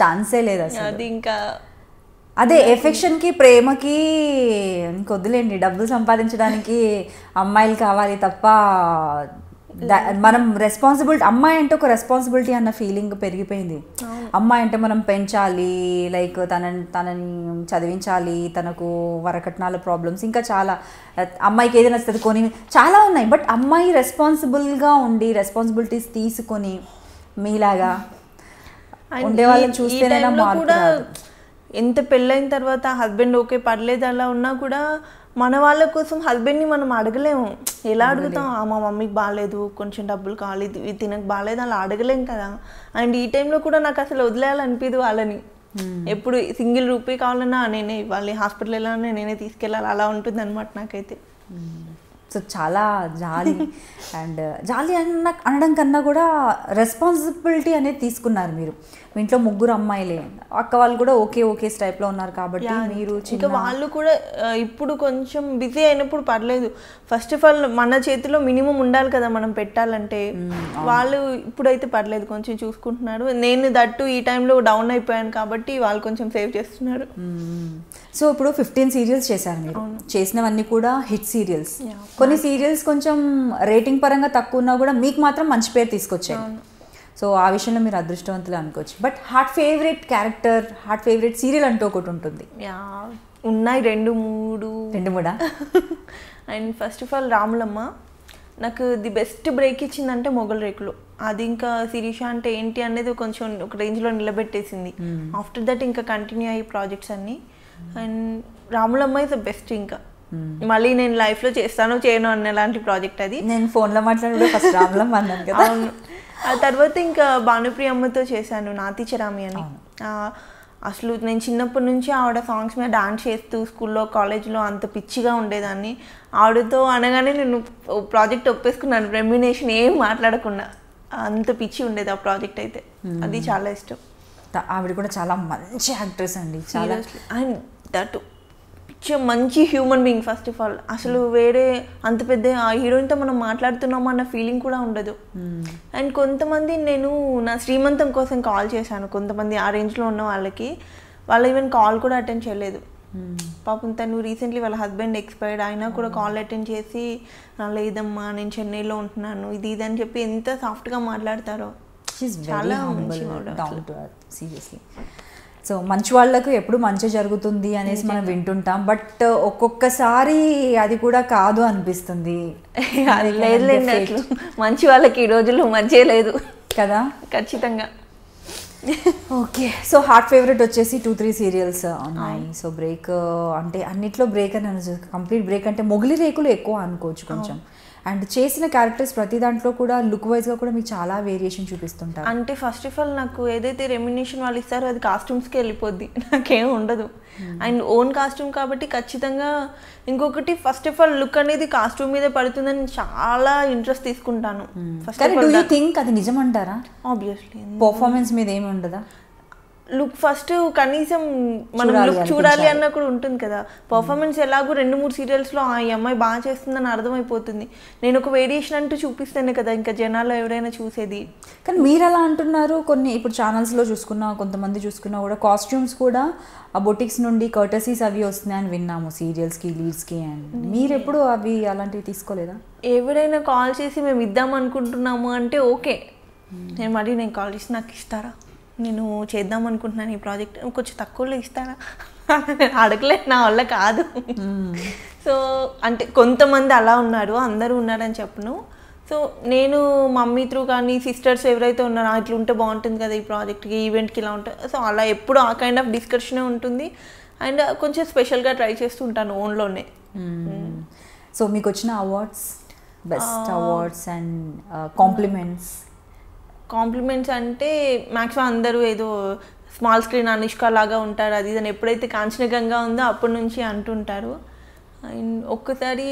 Speaker 1: ఛాన్సే లేదు అసలు.
Speaker 2: అది ఇంకా
Speaker 1: అదే ఎఫెక్షన్కి, ప్రేమకి ఇంకొద్దులేండి, డబ్బులు సంపాదించడానికి అమ్మాయిలు కావాలి తప్ప మనం రెస్పాన్సిబిలిటీ, అమ్మాయి అంటే ఒక రెస్పాన్సిబిలిటీ అన్న ఫీలింగ్ పెరిగిపోయింది. అమ్మాయి అంటే మనం పెంచాలి, లైక్ తనని చదివించాలి, తనకు వరకట్నాల ప్రాబ్లమ్స్, ఇంకా చాలా అమ్మాయికి ఏదైనా నచ్చుతుంది కొని చాలా ఉన్నాయి. బట్ అమ్మాయి రెస్పాన్సిబుల్గా ఉండి రెస్పాన్సిబిలిటీస్ తీసుకొని మీలాగా ఉండే వాళ్ళని చూస్తేనైనా మార్పు.
Speaker 2: ఎంత పెళ్ళైన తర్వాత హస్బెండ్ ఓకే పర్లేదు అలా ఉన్నా కూడా మన వాళ్ళ కోసం హస్బెండ్ని మనం అడగలేము. ఎలా అడుగుతాం, మా మమ్మీకి బాగాలేదు, కొంచెం డబ్బులు కావాలి, ఇది తినకు బాగాలేదు, అలా అడగలేం కదా. అండ్ ఈ టైంలో కూడా నాకు అసలు వదిలేయాలనిపించదు వాళ్ళని. ఎప్పుడు సింగిల్ రూపీ కావాలన్నా నేనే ఇవ్వాలి, హాస్పిటల్ వెళ్ళాలన్నా నేనే తీసుకెళ్ళాలి, అలా ఉంటుంది అనమాట నాకైతే.
Speaker 1: సో చాలా జాలి. అండ్ జాలి అనడం కన్నా కూడా రెస్పాన్సిబిలిటీ అనేది తీసుకున్నారు మీరు. మీ ఇంట్లో ముగ్గురు అమ్మాయిలే, అక్క వాళ్ళు కూడా ఓకే టైప్లో ఉన్నారు కాబట్టి మీరు
Speaker 2: ఇంకా వాళ్ళు కూడా ఇప్పుడు కొంచెం బిజీ అయినప్పుడు పర్లేదు. ఫస్ట్ ఆఫ్ ఆల్ మన చేతిలో మినిమం ఉండాలి కదా మనం పెట్టాలంటే. వాళ్ళు ఇప్పుడైతే పర్లేదు, కొంచెం చూసుకుంటున్నారు. నేను దట్టు ఈ టైంలో డౌన్ అయిపోయాను కాబట్టి వాళ్ళు కొంచెం సేవ్ చేస్తున్నారు.
Speaker 1: సో ఇప్పుడు 15 సీరియల్స్ చేశారు మీరు. చేసినవన్నీ కూడా హిట్ సీరియల్స్. కొన్ని సీరియల్స్ కొంచెం రేటింగ్ పరంగా తక్కువ ఉన్నా కూడా మీకు మాత్రం మంచి పేరు తీసుకొచ్చాయి. సో ఆ విషయంలో మీరు అదృష్టవంతులు అనుకోవచ్చు. But heart favourite character, heart favourite serial అంటూ ఒకటి ఉంటుంది.
Speaker 2: ఉన్నాయి 2-3.
Speaker 1: And first
Speaker 2: of all Ramulamma నాకు ది బెస్ట్ బ్రేక్ ఇచ్చిందంటే మొగల్ రేకులు. అది ఇంకా శిరీష అంటే ఏంటి అనేది కొంచెం ఒక రేంజ్లో నిలబెట్టేసింది. ఆఫ్టర్ దట్ ఇంకా కంటిన్యూ అయ్యి ప్రాజెక్ట్స్ అన్నీ. And Ramulamma is the best. ఇంకా మళ్ళీ నేను లైఫ్లో చేస్తానో చేయను అన్న లాంటి ప్రాజెక్ట్ అది.
Speaker 1: నేను ఫోన్లో మాట్లాడే ఫస్ట్ రాములమ్మ అన్నాను కదా.
Speaker 2: అవును. ఆ తర్వాత ఇంకా భానుప్రియ అమ్మతో చేశాను నాతి చరామి అని. అసలు నేను చిన్నప్పటి నుంచి ఆవిడ సాంగ్స్ మీద డాన్స్ చేస్తూ స్కూల్లో కాలేజ్లో అంత పిచ్చిగా ఉండేదాన్ని. ఆవిడతో అనగానే నేను ప్రాజెక్ట్ ఒప్పేసుకున్నాను, రెమ్యునేషన్ ఏం మాట్లాడకుండా. అంత పిచ్చి ఉండేది ఆ ప్రాజెక్ట్ అయితే. అది చాలా ఇష్టం.
Speaker 1: ఆవిడ కూడా చాలా మంచి యాక్ట్రెస్ అండి, చాలా.
Speaker 2: అండ్ దట్ మంచి human being first of all. అసలు వేరే అంత పెద్ద ఆ హీరోయిన్తో మనం మాట్లాడుతున్నాము అన్న ఫీలింగ్ కూడా ఉండదు. అండ్ కొంతమంది నేను నా శ్రీమంతం కోసం కాల్ చేశాను, కొంతమంది ఆ రేంజ్లో ఉన్న వాళ్ళకి. వాళ్ళు ఈవెన్ కాల్ కూడా అటెండ్ చేయలేదు. పాపం తను రీసెంట్లీ వాళ్ళ హస్బెండ్ ఎక్స్పైర్డ్ అయినా కూడా కాల్ అటెండ్ చేసి లేదమ్మా నేను చెన్నైలో ఉంటున్నాను ఇది ఇది అని చెప్పి ఎంత సాఫ్ట్గా మాట్లాడతారో. చాలా మంచి
Speaker 1: సీరియస్లీ. సో మంచి వాళ్ళకు ఎప్పుడు మంచి జరుగుతుంది అనేసి మనం వింటుంటాం, బట్ ఒక్కొక్కసారి అది కూడా కాదు అనిపిస్తుంది.
Speaker 2: లేదులేండి, అసలు మంచి వాళ్ళకి ఈ రోజుల్లో మంచే లేదు
Speaker 1: కదా.
Speaker 2: ఖచ్చితంగా.
Speaker 1: ఓకే, సో హార్ట్ ఫేవరెట్ వచ్చేసి 2-3 సీరియల్స్ ఉన్నాయి. సో బ్రేక్ అంటే అన్నిట్లో బ్రేక్ అని కంప్లీట్ బ్రేక్ అంటే మొగలి రేకులు ఎక్కువ అనుకోవచ్చు కొంచెం. అండ్ చేసిన క్యారెక్టర్స్ ప్రతి దాంట్లో కూడా లుక్ వైజ్గా కూడా మీకు చాలా వేరియేషన్ చూపిస్తుంటారు.
Speaker 2: అంటే ఫస్ట్ ఆఫ్ ఆల్ నాకు ఏదైతే రెమ్యునేషన్ వాళ్ళు ఇస్తారో అది కాస్ట్యూమ్స్కి వెళ్ళిపోద్ది, నాకేం ఉండదు. అండ్ ఓన్ కాస్ట్యూమ్ కాబట్టి ఖచ్చితంగా. ఇంకొకటి ఫస్ట్ ఆఫ్ ఆల్ లుక్ అనేది కాస్ట్యూమ్ మీద పడుతుందని చాలా ఇంట్రెస్ట్ తీసుకుంటాను.
Speaker 1: థింక్ అది నిజం అంటారా?
Speaker 2: ఆబ్వియస్లీ.
Speaker 1: పర్ఫార్మెన్స్ మీద ఏమి ఉండదా?
Speaker 2: లుక్ ఫస్ట్ కనీసం మనం లుక్ చూడాలి అన్న కూడా ఉంటుంది కదా. పర్ఫార్మెన్స్ ఎలాగో 2-3 సీరియల్స్లో ఈ అమ్మాయి బాగా చేస్తుందని అర్థమైపోతుంది. నేను ఒక వేరియేషన్ అంటూ చూపిస్తేనే కదా ఇంకా జనాలు ఎవరైనా చూసేది.
Speaker 1: కానీ మీరు ఎలా అంటున్నారు, కొన్ని ఇప్పుడు ఛానల్స్లో చూసుకున్నా కొంతమంది చూసుకున్నా కూడా కాస్ట్యూమ్స్ కూడా ఆ బొటిక్స్ నుండి కర్టసీస్ అవి వస్తున్నాయని విన్నాము సీరియల్స్కి లీడ్స్కి. అండ్ మీరు ఎప్పుడు అవి అలాంటివి తీసుకోలేదా?
Speaker 2: ఎవరైనా కాల్ చేసి మేము ఇద్దాం అనుకుంటున్నాము అంటే ఓకే, నేను కాల్ చేసి నాకు ఇస్తారా, నేను చేద్దాం అనుకుంటున్నాను ఈ ప్రాజెక్ట్, కొంచెం తక్కువలో ఇస్తారా అడగలేదు, నా వల్ల కాదు. సో అంటే కొంతమంది అలా ఉన్నారు, అందరూ ఉన్నారని చెప్పను. సో నేను మమ్మీ త్రూ కానీ సిస్టర్స్ ఎవరైతే ఉన్నారో ఇట్లా ఉంటే బాగుంటుంది కదా ఈ ప్రాజెక్ట్కి, ఈవెంట్కి ఇలా ఉంటుంది. సో అలా ఎప్పుడు ఆ కైండ్ ఆఫ్ డిస్కషనే ఉంటుంది. అండ్ కొంచెం స్పెషల్గా ట్రై చేస్తూ ఉంటాను ఓన్లోనే.
Speaker 1: సో మీకు వచ్చిన awards, best awards and
Speaker 2: compliments అంటే మ్యాక్సిమం అందరూ ఏదో స్మాల్ స్క్రీన్ అనుష్క లాగా ఉంటారు అది ఇదని ఎప్పుడైతే కాంచనగంగా ఉందో అప్పటి నుంచి అంటుంటారు. అండ్ ఒక్కసారి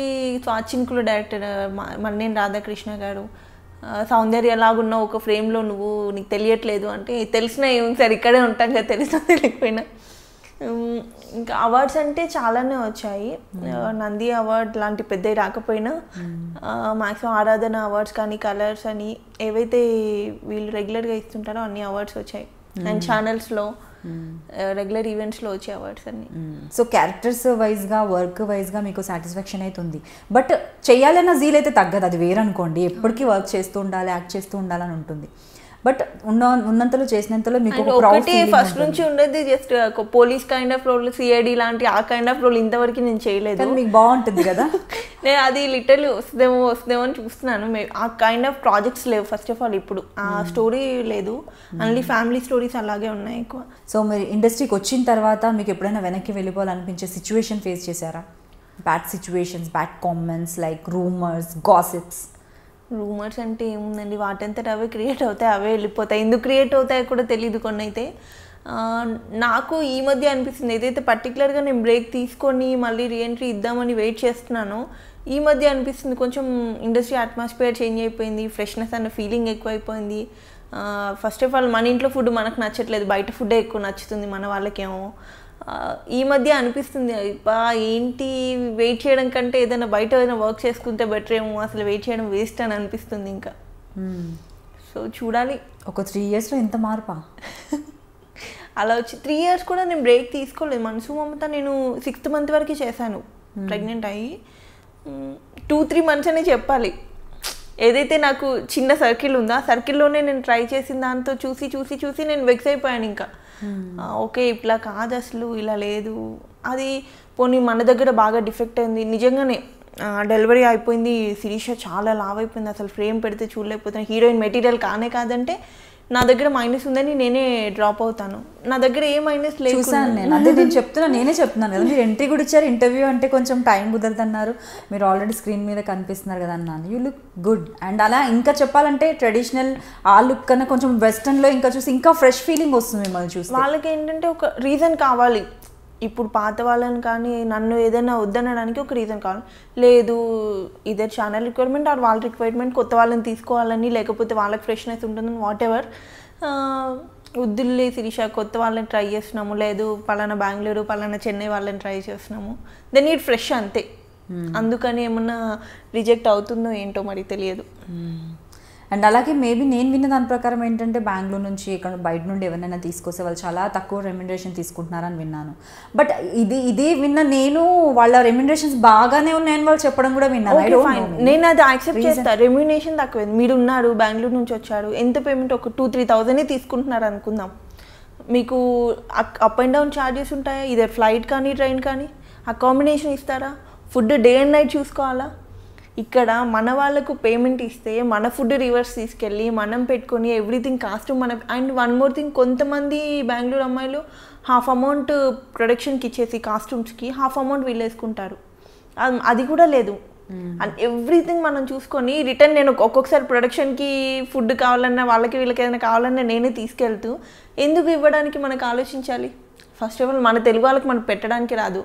Speaker 2: స్వాచింకులు డైరెక్టర్ మన్నేని రాధాకృష్ణ గారు సౌందర్యలాగున్న ఒక ఫ్రేమ్లో నీకు తెలియట్లేదు అంటే తెలిసిన ఏమి సార్ ఇక్కడే ఉంటాం కదా, తెలిసినా తెలియకపోయినా. ఇంకా అవార్డ్స్ అంటే చాలానే వచ్చాయి. నంది అవార్డ్ లాంటి పెద్దవి రాకపోయినా మ్యాక్సిమం ఆరాధన అవార్డ్స్ కానీ కలర్స్ అని ఏవైతే వీళ్ళు రెగ్యులర్గా ఇస్తుంటారో అన్ని అవార్డ్స్ వచ్చాయి. అండ్ ఛానల్స్లో రెగ్యులర్ ఈవెంట్స్లో వచ్చే అవార్డ్స్ అన్ని.
Speaker 1: సో క్యారెక్టర్స్ వైజ్గా వర్క్ వైజ్గా మీకు సాటిస్ఫాక్షన్ అయితే ఉంది, బట్ చేయాలన్న జీల్ అయితే తగ్గదు, అది వేరనుకోండి. ఎప్పటికీ వర్క్ చేస్తూ ఉండాలి, యాక్ట్ చేస్తూ ఉండాలని ఉంటుంది. బట్ ఉన్నంతలో చేసినంతలో మీకు
Speaker 2: ఒకటి ఫస్ట్ నుంచి ఉండేది just police kind of role, CID లాంటి ఆ కైండ్ ఆఫ్ రోల్ ఇంతవరకు నేను చేయలేదు.
Speaker 1: మీకు బాగుంటుంది కదా.
Speaker 2: నేను అది లిటరల్లీ వస్తుందేమో అని చూస్తున్నాను. ఆ కైండ్ ఆఫ్ ప్రాజెక్ట్స్ లేవు ఫస్ట్ ఆఫ్ ఆల్, ఇప్పుడు ఆ స్టోరీ లేదు, ఓన్లీ ఫ్యామిలీ స్టోరీస్ అలాగే ఉన్నాయి ఎక్కువ.
Speaker 1: సో మీరు ఇండస్ట్రీకి వచ్చిన తర్వాత మీకు ఎప్పుడైనా వెనక్కి వెళ్ళిపోవాలనిపించే సిచ్యువేషన్ ఫేస్ చేశారా? Bad situations, bad comments like rumours, gossips.
Speaker 2: Rumours అంటే ఏముందండి, వాటంతట అవే క్రియేట్ అవుతాయి, అవే వెళ్ళిపోతాయి. ఎందుకు క్రియేట్ అవుతాయో కూడా తెలియదు కొన్ని అయితే. నాకు ఈ మధ్య అనిపిస్తుంది ఏదైతే పర్టికులర్గా నేను బ్రేక్ తీసుకొని మళ్ళీ రీఎంట్రీ ఇద్దామని వెయిట్ చేస్తున్నానో ఈ మధ్య అనిపిస్తుంది కొంచెం ఇండస్ట్రీ అట్మాస్ఫియర్ చేంజ్ అయిపోయింది, ఫ్రెష్నెస్ అన్న ఫీలింగ్ ఎక్కువైపోయింది. ఫస్ట్ ఆఫ్ ఆల్ మన ఇంట్లో ఫుడ్ మనకు నచ్చట్లేదు, బయట ఫుడ్డే ఎక్కువ నచ్చుతుంది మన వాళ్ళకేమో. ఈ మధ్య అనిపిస్తుంది ఏంటి వెయిట్ చేయడం కంటే ఏదైనా బయట ఏదైనా వర్క్ చేసుకుంటే బెటర్ ఏమో, అసలు వెయిట్ చేయడం వేస్ట్ అని అనిపిస్తుంది ఇంకా. సో చూడాలి.
Speaker 1: ఒక 3 yearsలో ఎంత మార్పా
Speaker 2: అలా వచ్చి 3 years కూడా నేను బ్రేక్ తీసుకోలేదు. మనసు మమత నేను 6th month వరకు చేశాను ప్రెగ్నెంట్ అయ్యి. 2-3 months అనే చెప్పాలి. ఏదైతే నాకు చిన్న సర్కిల్ ఉందో ఆ సర్కిల్లోనే నేను ట్రై చేసిన దాంతో చూసి నేను వెక్స్ అయిపోయాను ఇంకా. ఓకే ఇట్లా కాదు, అసలు ఇలా లేదు, అది పోనీ మన దగ్గర బాగా డిఫెక్ట్ అయింది నిజంగానే. డెలివరీ అయిపోయింది, శిరీష చాలా లావ్ అయిపోయింది, అసలు ఫ్రేమ్ పెడితే చూడలేకపోతున్నాను, హీరోయిన్ మెటీరియల్ కాదంటే నా దగ్గర మైనస్ ఉందని నేనే డ్రాప్ అవుతాను. నా దగ్గర ఏ మైనస్ లేదు.
Speaker 1: చూసాను నేను, అదే నేను చెప్తున్నాను కదా, మీరు ఎంట్రీ కూడా ఇచ్చారు, ఇంటర్వ్యూ అంటే కొంచెం టైం కుదరదన్నారు, మీరు ఆల్రెడీ స్క్రీన్ మీద కనిపిస్తున్నారు కదా అన్నాను. You look good. అండ్ అలా ఇంకా చెప్పాలంటే ట్రెడిషనల్ ఆ లుక్ కన్నా కొంచెం వెస్టర్న్లో ఇంకా చూసి ఇంకా ఫ్రెష్ ఫీలింగ్ వస్తుంది మిమ్మల్ని చూసి.
Speaker 2: వాళ్ళకి ఏంటంటే ఒక రీజన్ కావాలి. ఇప్పుడు పాత వాళ్ళని కానీ నన్ను ఏదైనా వద్దనడానికి ఒక రీజన్ కావాలి. లేదు ఇదే ఛానల్ రిక్వైర్మెంట్ ఆర్ వాళ్ళ రిక్వైర్మెంట్, కొత్త వాళ్ళని తీసుకోవాలని, లేకపోతే వాళ్ళకి ఫ్రెష్నెస్ ఉంటుందని, వాట్ ఎవర్. వద్దులే శిరీష, కొత్త వాళ్ళని ట్రై చేస్తున్నాము, లేదు పలానా బెంగళూరు పలానా చెన్నై వాళ్ళని ట్రై చేస్తున్నాము, దే నీడ్ ఫ్రెష్ అంతే. అందుకని ఏమన్నా రిజెక్ట్ అవుతుందో ఏంటో మరి తెలియదు.
Speaker 1: అండ్ అలాగే మేబీ నేను విన్న దాని ప్రకారం ఏంటంటే బెంగళూరు నుంచి ఇక్కడ బయట నుండి ఎవరైనా తీసుకొస్తే వాళ్ళు చాలా తక్కువ రెమ్యునరేషన్ తీసుకుంటున్నారని విన్నాను. బట్ ఇది విన్న నేను వాళ్ళ రెమ్యునరేషన్స్ బాగానే ఉన్నాయని వాళ్ళు చెప్పడం కూడా విన్నాను.
Speaker 2: నేను అది యాక్సెప్ట్ చేస్తాను. రెమ్యునరేషన్ తక్కువ, మీరు ఉన్నారు బెంగళూరు నుంచి వచ్చారు, ఎంత పేమెంట్ ఒక 2-3,000 తీసుకుంటున్నారు అనుకుందాం. మీకు అప్ అండ్ డౌన్ ఛార్జెస్ ఉంటాయా, ఇదే ఫ్లైట్ కానీ ట్రైన్ కానీ, అకామిడేషన్ ఇస్తారా, ఫుడ్ డే అండ్ నైట్ చూసుకోవాలా. ఇక్కడ మన వాళ్ళకు పేమెంట్ ఇస్తే మన ఫుడ్ రివర్స్ తీసుకెళ్ళి మనం పెట్టుకొని ఎవ్రీథింగ్ కాస్ట్ మన. అండ్ వన్ మోర్ థింగ్, కొంతమంది బెంగళూరు అమ్మాయిలు హాఫ్ అమౌంట్ ప్రొడక్షన్కి ఇచ్చేసి కాస్ట్యూమ్స్కి హాఫ్ అమౌంట్ వీళ్ళు వేసుకుంటారు. అది కూడా లేదు. అండ్ ఎవ్రీథింగ్ మనం చూసుకొని రిటర్న్ నేను ఒక్కొక్కసారి ప్రొడక్షన్కి ఫుడ్ కావాలన్నా వాళ్ళకి వీళ్ళకి ఏదైనా కావాలన్నా నేనే తీసుకెళ్తూ ఎందుకు ఇవ్వడానికి మనకు ఆలోచించాలి. ఫస్ట్ ఆఫ్ ఆల్ మన తెలుగు వాళ్ళకి మనం పెట్టడానికి రాదు.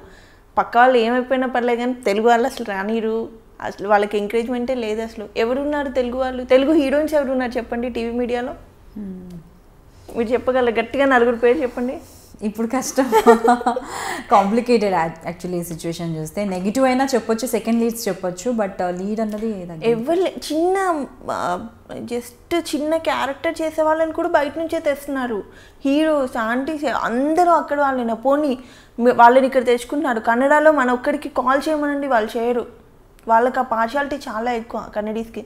Speaker 2: పక్క వాళ్ళు ఏమైపోయినా పర్లేదు కానీ తెలుగు వాళ్ళు అసలు రానిరు, అసలు వాళ్ళకి ఎంకరేజ్మెంటే లేదు. అసలు ఎవరున్నారు తెలుగు వాళ్ళు, తెలుగు హీరోయిన్స్ ఎవరున్నారు చెప్పండి టీవీ మీడియాలో? మీరు చెప్పగలరు గట్టిగా 4 పేరు చెప్పండి.
Speaker 1: ఇప్పుడు కష్టం, కాంప్లికేటెడ్ యాక్చువల్లీ ఈ సిచ్యువేషన్ చూస్తే. నెగిటివ్ అయినా చెప్పొచ్చు, సెకండ్ లీడ్స్ చెప్పొచ్చు, బట్ లీడ్ అన్నది
Speaker 2: ఎవరు జస్ట్ చిన్న క్యారెక్టర్ చేసే వాళ్ళని కూడా బయట నుంచే తెస్తున్నారు. హీరోస్ ఆంటీస్ అందరూ అక్కడ వాళ్ళైనా పోనీ వాళ్ళని ఇక్కడ తెచ్చుకుంటున్నారు. కన్నడలో మన ఒక్కడికి కాల్ చేయమనండి వాళ్ళు చేయరు. వాళ్ళకి ఆ పార్షియాలిటీ చాలా ఎక్కువ కన్నడీస్కి.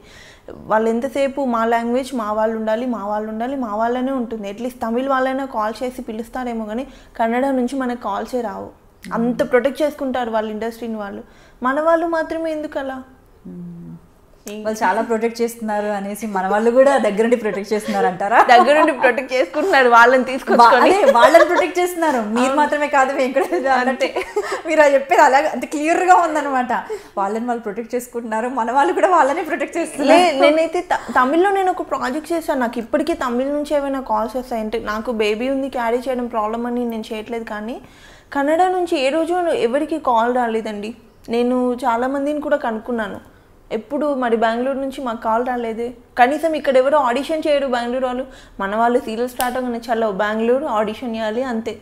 Speaker 2: వాళ్ళు ఎంతసేపు మా లాంగ్వేజ్ మా వాళ్ళు ఉండాలి, మా వాళ్ళు ఉండాలి, మా వాళ్ళనే ఉంటుంది. అట్లీస్ట్ తమిళ్ వాళ్ళైనా కాల్ చేసి పిలుస్తారేమో కానీ కన్నడ నుంచి మనకు కాల్సే రావు. అంత ప్రొటెక్ట్ చేసుకుంటారు వాళ్ళ ఇండస్ట్రీని వాళ్ళు. మన వాళ్ళు మాత్రమే ఎందుకు అలా?
Speaker 1: వాళ్ళు చాలా ప్రొటెక్ట్ చేస్తున్నారు అనేసి మన వాళ్ళు కూడా దగ్గర నుండి ప్రొటెక్ట్ చేస్తున్నారు అంటారా?
Speaker 2: దగ్గర నుండి ప్రొటెక్ట్ చేసుకుంటున్నారు, వాళ్ళని తీసుకొచ్చుకొని
Speaker 1: వాళ్ళని ప్రొటెక్ట్ చేస్తున్నారు. మీరు మాత్రమే కాదు వెంకటేశ్వర అంటే మీరు అది చెప్పేది అలాగే అంత క్లియర్గా ఉందన్నమాట. వాళ్ళని వాళ్ళు ప్రొటెక్ట్ చేసుకుంటున్నారు, మన వాళ్ళు కూడా వాళ్ళని ప్రొటెక్ట్ చేస్తున్నారు.
Speaker 2: నేనైతే తమిళ్లో నేను ఒక ప్రాజెక్ట్ చేశాను. నాకు ఇప్పటికీ తమిళ నుంచి ఏమైనా కాల్స్ వస్తాయి అంటే నాకు బేబీ ఉంది క్యారీ చేయడం ప్రాబ్లం అని నేను చేయట్లేదు. కానీ కన్నడ నుంచి ఏ రోజు ఎవరికి కాల్ రాలేదండి. నేను చాలామందిని కూడా కనుక్కున్నాను. ఎప్పుడు మరి బెంగళూరు నుంచి మాకు కాల్ రాలేదే. కనీసం ఇక్కడ ఎవరో ఆడిషన్ చేయరు బెంగళూరు వాళ్ళు. మన వాళ్ళు సీరియల్ స్టార్ట్ అవ్వగానే చలో బెంగళూరు ఆడిషన్ చేయాలి అంతే,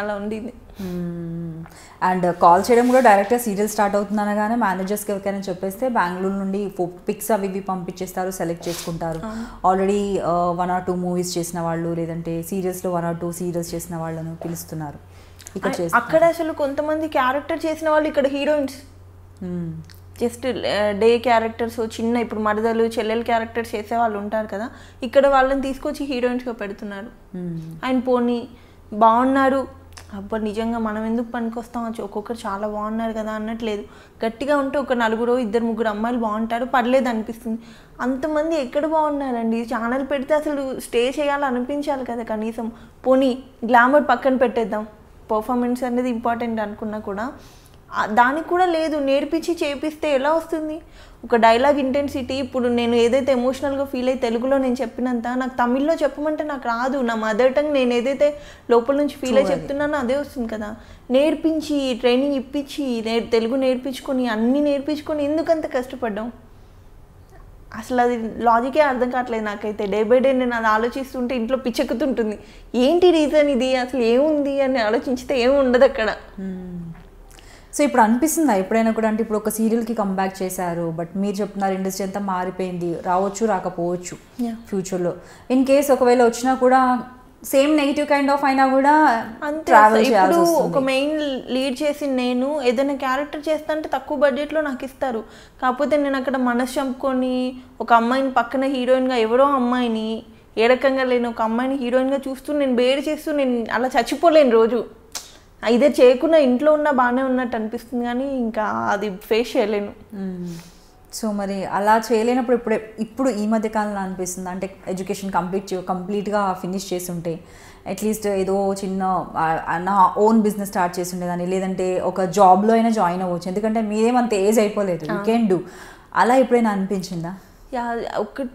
Speaker 2: అలా ఉండేది.
Speaker 1: అండ్ కాల్ చేయడం కూడా డైరెక్ట్గా సీరియల్ స్టార్ట్ అవుతుంది అనగానే మేనేజర్స్కి ఎవరికైనా చెప్పేస్తే బెంగళూరు నుండి పిక్స్ అవి ఇవి పంపించేస్తారు, సెలెక్ట్ చేసుకుంటారు. ఆల్రెడీ 1 or 2 మూవీస్ చేసిన వాళ్ళు, లేదంటే సీరియల్స్లో 1 or 2 సీరియల్స్ చేసిన వాళ్ళను పిలుస్తున్నారు.
Speaker 2: అక్కడ అసలు కొంతమంది క్యారెక్టర్ చేసిన వాళ్ళు ఇక్కడ హీరోయిన్స్, జస్ట్ డే క్యారెక్టర్స్ చిన్న ఇప్పుడు మరదలు చెల్లెలు క్యారెక్టర్స్ చేసే వాళ్ళు ఉంటారు కదా, ఇక్కడ వాళ్ళని తీసుకొచ్చి హీరోయిన్స్గా పెడుతున్నారు. అండ్ పోనీ బాగున్నారు, అబ్బా నిజంగా మనం ఎందుకు పనికొస్తాం, ఒక్కొక్కరు చాలా బాగున్నారు కదా అన్నట్లేదు. గట్టిగా ఉంటే ఒక 4-2-3 అమ్మాయిలు బాగుంటారు, పర్లేదు అనిపిస్తుంది. అంతమంది ఎక్కడ బాగున్నారండి? ఛానల్ పెడితే అసలు స్టే చేయాలనిపించాలి కదా కనీసం. పోనీ గ్లామర్ పక్కన పెట్టేద్దాం, పర్ఫార్మెన్స్ అనేది ఇంపార్టెంట్ అనుకున్నా కూడా దానికి కూడా లేదు. నేర్పించి చేపిస్తే ఎలా వస్తుంది? ఒక డైలాగ్ ఇంటెన్సిటీ ఇప్పుడు నేను ఏదైతే ఎమోషనల్గా ఫీల్ అయ్యి తెలుగులో నేను చెప్పినంత నాకు తమిళ్లో చెప్పమంటే నాకు రాదు. నా మదర్ టంగ్ నేను ఏదైతే లోపల నుంచి ఫీల్ అయ్యి చెప్తున్నానో అదే వస్తుంది కదా. నేర్పించి ట్రైనింగ్ ఇప్పించి తెలుగు నేర్పించుకొని అన్నీ నేర్పించుకొని ఎందుకంత కష్టపడ్డాం? అసలు అది లాజికే అర్థం కావట్లేదు నాకైతే. డే బై డే నేను అది ఆలోచిస్తుంటే ఇంట్లో పిచ్చెక్కుతుంటుంది. ఏంటి రీజన్ ఇది, అసలు ఏముంది అని ఆలోచించితే ఏమి ఉండదు అక్కడ.
Speaker 1: సో ఇప్పుడు అనిపిస్తుందా ఎప్పుడైనా కూడా, అంటే ఇప్పుడు ఒక సీరియల్కి కంబ్యాక్ చేశారు, బట్ మీరు చెప్తున్నారు ఇండస్ట్రీ అంతా మారిపోయింది, రావచ్చు రాకపోవచ్చు ఫ్యూచర్లో. ఇన్ కేస్ ఒకవేళ వచ్చినా కూడా సేమ్ నెగిటివ్ కైండ్ ఆఫ్ అయినా కూడా ట్రావెల్ చేయాల్సి వస్తుంది.
Speaker 2: ఒక మెయిన్ లీడ్ చేసి నేను ఏదైనా క్యారెక్టర్ చేస్తా అంటే తక్కువ బడ్జెట్లో నాకు ఇస్తారు. కాకపోతే నేను అక్కడ మనసు చంపుకొని ఒక అమ్మాయిని పక్కన హీరోయిన్గా ఎవరో అమ్మాయిని ఏ రకంగా లేని ఒక అమ్మాయిని హీరోయిన్గా చూస్తూ నేను బేర్ చేస్తూ నేను అలా చచ్చిపోలేను రోజు. ఇదే చేయకుండా ఇంట్లో ఉన్న బాగానే ఉన్నట్టు అనిపిస్తుంది, కానీ ఇంకా అది ఫేస్ చేయలేను.
Speaker 1: సో మరి అలా చేయలేనప్పుడు ఇప్పుడు ఈ మధ్య కాలంలో అనిపిస్తుంది అంటే ఎడ్యుకేషన్ కంప్లీట్గా ఫినిష్ చేసి ఉంటే అట్లీస్ట్ ఏదో చిన్న నా ఓన్ బిజినెస్ స్టార్ట్ చేసి ఉండేదాన్ని, లేదంటే ఒక జాబ్లో అయినా జాయిన్ అవ్వచ్చు, ఎందుకంటే మీరేమంత ఏజ్ అయిపోలేదు, యూ కెన్ డూ. అలా ఎప్పుడైనా అనిపించిందా?
Speaker 2: ఒక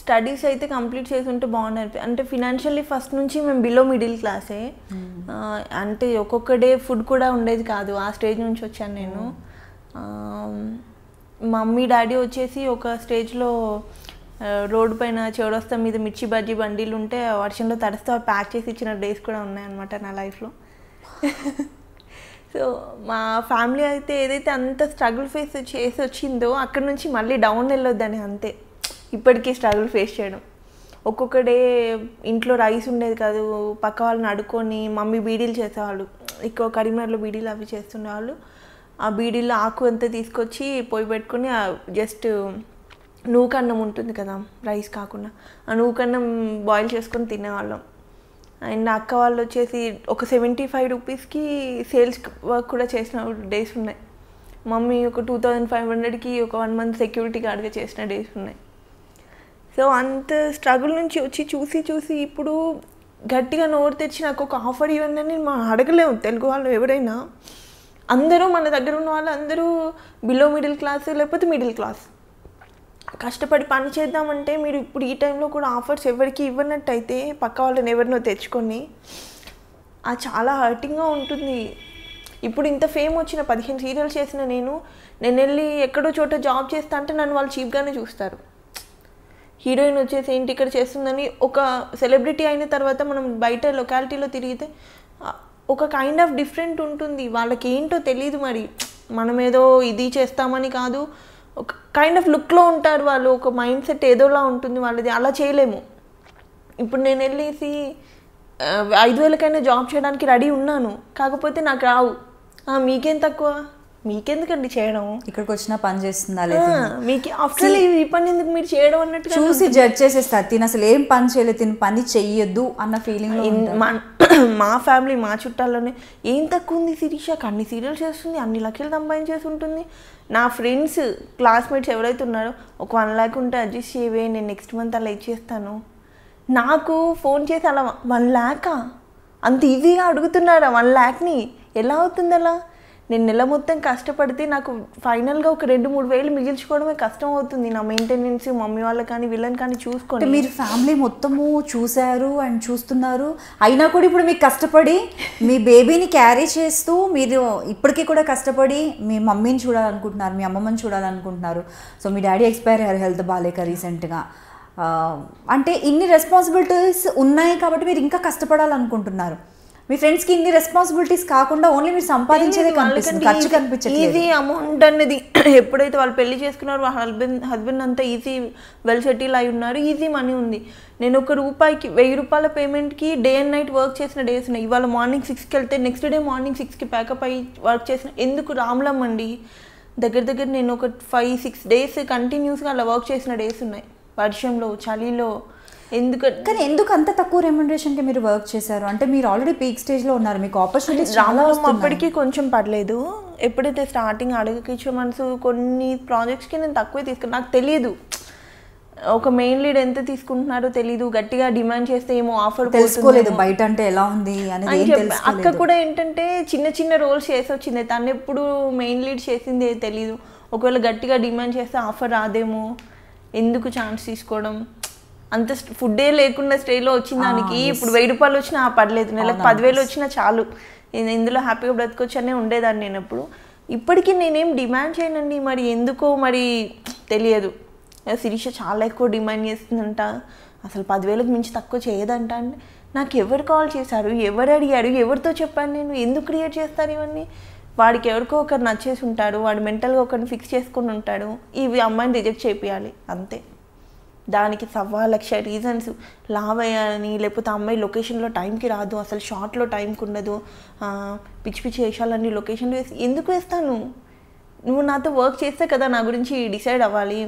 Speaker 2: స్టడీస్ అయితే కంప్లీట్ చేసి ఉంటే బాగుంది. అంటే ఫినాన్షియల్లీ ఫస్ట్ నుంచి మేము బిలో మిడిల్ క్లాసే, అంటే ఒక్కొక్క డే ఫుడ్ కూడా ఉండేది కాదు, ఆ స్టేజ్ నుంచి వచ్చాను నేను. మమ్మీ డాడీ వచ్చేసి ఒక స్టేజ్లో రోడ్డు పైన చౌరస్తా మీద మిర్చి బజ్జీ బండీలు ఉంటే వర్షంలో తడుస్తూ ప్యాక్ చేసి ఇచ్చిన డేస్ కూడా ఉన్నాయన్నమాట నా లైఫ్లో. సో మా ఫ్యామిలీ అయితే ఏదైతే అంత స్ట్రగుల్ ఫేస్ చేసి వచ్చిందో అక్కడ నుంచి మళ్ళీ డౌన్ వెళ్ళొద్దని అంతే ఇప్పటికీ స్ట్రగుల్ ఫేస్ చేయడం. ఒక్కొక్క డే ఇంట్లో రైస్ ఉండేది కాదు, పక్క వాళ్ళని అడుక్కొని మమ్మీ బీడీలు చేసేవాళ్ళు, ఎక్కువ కరీంనగర్లో బీడీలు అవి చేస్తుండేవాళ్ళు. ఆ బీడీలో ఆకు అంతా తీసుకొచ్చి పొయ్యి పెట్టుకొని జస్ట్ నూకన్నం ఉంటుంది కదా రైస్ కాకుండా, ఆ నూకన్నం బాయిల్ చేసుకొని తినేవాళ్ళం. అండ్ అక్క వాళ్ళు వచ్చేసి ఒక 75 రూపీస్కి సేల్స్ వర్క్ కూడా చేసిన డేస్ ఉన్నాయి. మమ్మీ ఒక 2500కి ఒక 1 మంత్ సెక్యూరిటీ గార్డ్గా చేసిన డేస్ ఉన్నాయి. సో అంత స్ట్రగుల్ నుంచి వచ్చి చూసి ఇప్పుడు గట్టిగా నోరు తెచ్చి నాకు ఒక ఆఫర్ ఇవ్వండి అని మనం అడగలేము తెలుగు వాళ్ళు ఎవరైనా. అందరూ మన దగ్గర ఉన్న వాళ్ళు అందరూ బిలో మిడిల్ క్లాస్ లేకపోతే మిడిల్ క్లాస్, కష్టపడి పని చేద్దామంటే మీరు ఇప్పుడు ఈ టైంలో కూడా ఆఫర్స్ ఎవరికి ఇవ్వనట్టయితే పక్క వాళ్ళని ఎవరినో తెచ్చుకొని అది చాలా హర్టింగ్గా ఉంటుంది. ఇప్పుడు ఇంత ఫేమ్ వచ్చిన 15 సీరియల్స్ చేసిన నేను వెళ్ళి ఎక్కడో చోట జాబ్ చేస్తా అంటే నన్ను వాళ్ళు చీప్గానే చూస్తారు. హీరోయిన్ వచ్చేసి ఏంటి ఇక్కడ చేస్తుందని, ఒక సెలబ్రిటీ అయిన తర్వాత మనం బయట లొకాలిటీలో తిరిగితే ఒక కైండ్ ఆఫ్ డిఫరెంట్ ఉంటుంది, వాళ్ళకి ఏంటో తెలియదు. మరి మనం ఏదో ఇది చేస్తామని కాదు, ఒక కైండ్ ఆఫ్ లుక్లో ఉంటారు వాళ్ళు, ఒక మైండ్ సెట్ ఏదోలా ఉంటుంది వాళ్ళది, అలా చేయలేము. ఇప్పుడు నేను వెళ్ళేసి 5000కైనా జాబ్ చేయడానికి రెడీ ఉన్నాను, కాకపోతే నాకు రావు. మీకేం తక్కువ, మీకెందుకండి చేయడం,
Speaker 1: ఇక్కడికి వచ్చిన పని చేస్తుందా లేదా,
Speaker 2: మీకు ఆఫ్టర్ ఈ పని ఎందుకు మీరు చేయడం అన్నట్టు
Speaker 1: చూసి జడ్జ్ చేసేస్తారు. తిని అసలు ఏం పని చేయలేదు, తిని పని చెయ్యొద్దు అన్న ఫీలింగ్.
Speaker 2: మా ఫ్యామిలీ మా చుట్టాల్లోనే ఏం తక్కువ ఉంది శిరీషకి, అన్ని సీరియల్స్ చేస్తుంది, అన్ని లక్షలు సంపాదించేసి ఉంటుంది. నా ఫ్రెండ్స్ క్లాస్మేట్స్ ఎవరైతే ఉన్నారో ఒక 1 lakh ఉంటే అడ్జస్ట్ చేయవే, నేను నెక్స్ట్ మంత్ అలా ఇచ్చేస్తాను. నాకు ఫోన్ చేసి అలా 1 lakh అంత ఈజీగా అడుగుతున్నారా? 1 lakhని ఎలా అవుతుంది అలా? నేను నెల మొత్తం కష్టపడితే నాకు ఫైనల్గా ఒక 2-3 వేలు మిగిల్చుకోవడమే కష్టం అవుతుంది. నా మెయింటెనెన్స్ మమ్మీ వాళ్ళకి కానీ వీళ్ళని కానీ చూసుకోండి.
Speaker 1: మీరు ఫ్యామిలీ మొత్తము చూశారు అండ్ చూస్తున్నారు, అయినా కూడా ఇప్పుడు మీకు కష్టపడి మీ బేబీని క్యారీ చేస్తూ మీరు ఇప్పటికీ కూడా కష్టపడి మీ మమ్మీని చూడాలనుకుంటున్నారు, మీ అమ్మమ్మని చూడాలనుకుంటున్నారు. సో మీ డాడీ ఎక్స్పైర్ అయ్యారు హెల్త్ బాగాలేక రీసెంట్గా. అంటే ఇన్ని రెస్పాన్సిబిలిటీస్ ఉన్నాయి కాబట్టి మీరు ఇంకా కష్టపడాలనుకుంటున్నారు. మీ ఫ్రెండ్స్కి ఇన్ని రెస్పాన్సిబిలిటీస్ కాకుండా ఓన్లీ మీరు సంపాదించేది కనిపిస్తుంది, ఖర్చు కనిపించట్లేదు.
Speaker 2: ఈజీ అమౌంట్ అనేది ఎప్పుడైతే వాళ్ళు పెళ్లి చేసుకున్నారో వాళ్ళ హస్బెండ్ అంతా ఈజీ వెల్ సెటిల్ అయి ఉన్నారు, ఈజీ మనీ ఉంది. నేను ఒక రూపాయికి 1000 రూపాయల పేమెంట్కి డే అండ్ నైట్ వర్క్ చేసిన డేస్ ఉన్నాయి. ఇవాళ మార్నింగ్ 6కి వెళ్తే నెక్స్ట్ డే మార్నింగ్ 6కి ప్యాకప్ అయ్యి వర్క్ చేసిన, ఎందుకు రామ్లమ్మండి దగ్గర నేను ఒక 5-6 డేస్ కంటిన్యూస్గా అలా వర్క్ చేసిన డేస్ ఉన్నాయి, వర్షంలో చలిలో.
Speaker 1: కానీ ఎందుకు అంత తక్కువ రెమ్యునరేషన్కి మీరు వర్క్ చేశారు? అంటే మీరు ఆల్రెడీ పీక్ స్టేజ్లో ఉన్నారు, మీకు ఆపర్చునిటీస్ చాలా వస్తున్నాయి.
Speaker 2: అప్పటికి కొంచెం పడలేదు, ఎప్పుడైతే స్టార్టింగ్ అడగకిచ్చే మనసు కొన్ని ప్రాజెక్ట్స్కి నేను తక్కువే తీసుకున్నాను. నాకు తెలియదు ఒక మెయిన్ లీడ్ ఎంత తీసుకుంటున్నారో తెలీదు, గట్టిగా డిమాండ్ చేస్తే ఏమో ఆఫర్
Speaker 1: తెలుసుకోలేదు బయట అంటే ఎలా ఉంది అనేది.
Speaker 2: అక్క కూడా ఏంటంటే చిన్న రోల్స్ చేసి వచ్చింది, తను ఎప్పుడు మెయిన్ లీడ్ చేసింది తెలీదు. ఒకవేళ గట్టిగా డిమాండ్ చేస్తే ఆఫర్ రాదేమో, ఎందుకు ఛాన్స్ తీసుకోవడం, అంత ఫుడ్డే లేకుండా స్టేలో వచ్చిన దానికి ఇప్పుడు 1000 రూపాయలు వచ్చినా పర్లేదు, నెలకు 10,000 వచ్చినా చాలు, ఇందులో హ్యాపీగా బ్రతకొచ్చనే ఉండేదాన్ని నేను ఎప్పుడు. ఇప్పటికీ నేనేం డిమాండ్ చేయనండి, మరి ఎందుకో మరి తెలియదు. శిరీష చాలా ఎక్కువ డిమాండ్ చేస్తుందంట, అసలు 10,000కి మించి తక్కువ చేయదంట. అంటే నాకు ఎవరు కాల్ చేశారు, ఎవరు అడిగారు, ఎవరితో చెప్పాను నేను, ఎందుకు క్రియేట్ చేస్తారు ఇవన్నీ? వాడికి ఎవరికో ఒకరు నచ్చేసి ఉంటాడు, వాడు మెంటల్గా ఒకరిని ఫిక్స్ చేసుకుని ఉంటాడు, ఇవి అమ్మాయిని రిజెక్ట్ చేయాలి అంతే. దానికి 1,00,000 రీజన్స్, లావ్ అయ్యాలని, లేకపోతే అమ్మాయి లొకేషన్లో టైంకి రాదు, అసలు షార్ట్లో టైంకి ఉండదు, పిచ్చి పిచ్చి వేషాలన్నీ లొకేషన్లో వేసి ఎందుకు వేస్తాను? నువ్వు నాతో వర్క్ చేస్తే కదా నా గురించి డిసైడ్ అవ్వాలి.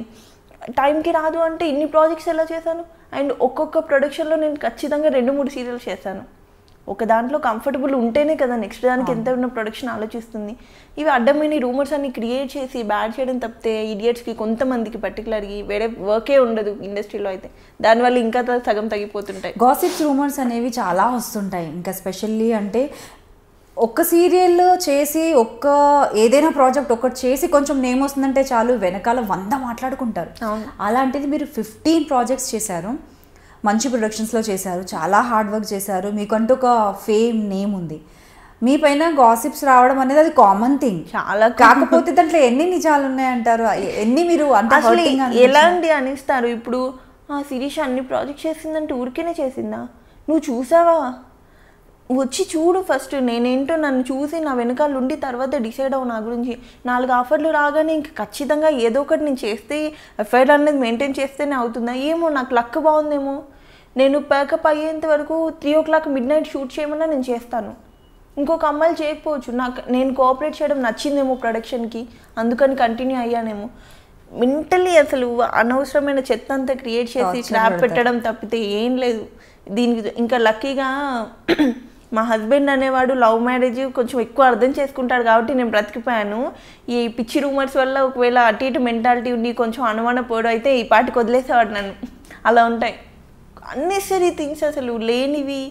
Speaker 2: టైంకి రాదు అంటే ఇన్ని ప్రాజెక్ట్స్ ఎలా చేశాను? అండ్ ఒక్కొక్క ప్రొడక్షన్లో నేను ఖచ్చితంగా 2-3 సీరియల్స్ చేశాను. ఒక దాంట్లో కంఫర్టబుల్ ఉంటేనే కదా నెక్స్ట్ దానికి ఎంత ఉన్న ప్రొడక్షన్ ఆలోచిస్తుంది. ఇవి అడ్డమైన రూమర్స్ అన్ని క్రియేట్ చేసి బ్యాడ్ చేయడం తప్పితే ఇడియట్స్కి కొంతమందికి పర్టికులర్గా వేరే వర్కే ఉండదు ఇండస్ట్రీలో అయితే. దానివల్ల ఇంకా సగం తగ్గిపోతుంటాయి.
Speaker 1: గాసిప్స్ రూమర్స్ అనేవి చాలా వస్తుంటాయి. ఇంకా స్పెషల్లీ అంటే ఒక్క సీరియల్ చేసి ఏదైనా ప్రాజెక్ట్ ఒకటి చేసి కొంచెం నేమ్ వస్తుందంటే చాలు వెనకాల 100 మాట్లాడుకుంటారు. అలాంటిది మీరు 15 ప్రాజెక్ట్స్ చేశారు, మంచి ప్రొడక్షన్స్లో చేశారు, చాలా హార్డ్ వర్క్ చేశారు, మీకంటూ ఒక ఫేమ్ నేమ్ ఉంది. మీ పైన గాసిప్స్ రావడం అనేది అది కామన్ థింగ్.
Speaker 2: చాలా
Speaker 1: కాకపోతే దాంట్లో ఎన్ని నిజాలు ఉన్నాయంటారు, ఎన్ని మీరు అంటే
Speaker 2: ఎలాంటి అనిస్తారు? ఇప్పుడు శిరీష అన్ని ప్రాజెక్ట్ చేసిందంటే ఊరికేనే చేసిందా? నువ్వు చూసావా? వచ్చి చూడు ఫస్ట్, నేనేంటో నన్ను చూసి నా వెనకాల ఉండి తర్వాత డిసైడ్ అవ్వు నా గురించి. 4 ఆఫర్లు రాగానే ఇంక ఖచ్చితంగా ఏదో ఒకటి నేను చేస్తే ఎఫ్ఐఆర్ అనేది మెయింటైన్ చేస్తేనే అవుతుందా? ఏమో నాకు లక్ బాగుందేమో. నేను ప్యాకప్ అయ్యేంత వరకు 3 o'clock midnight షూట్ చేయమన్నా నేను చేస్తాను. ఇంకొక అమ్మాయిలు చేయకపోవచ్చు. నేను కోఆపరేట్ చేయడం నచ్చిందేమో ప్రొడక్షన్కి, అందుకని కంటిన్యూ అయ్యానేమో. మెంటలీ అసలు అనవసరమైన చెత్త అంతా క్రియేట్ చేసి ట్రాప్ పెట్టడం తప్పితే ఏం లేదు దీనికి. ఇంకా లక్కీగా మా హస్బెండ్ అనేవాడు లవ్ మ్యారేజ్ కొంచెం ఎక్కువ అర్థం చేసుకుంటాడు కాబట్టి నేను బ్రతికిపోయాను. ఈ పిచ్చి రూమర్స్ వల్ల ఒకవేళ అటు ఇటు మెంటాలిటీ ఉండి కొంచెం అనుమాన పోవడం అయితే ఈ పాటికి వదిలేసేవాడు నన్ను. అలా ఉంటాయి అన్నెసరీ థింగ్స్, అసలు లేనివి.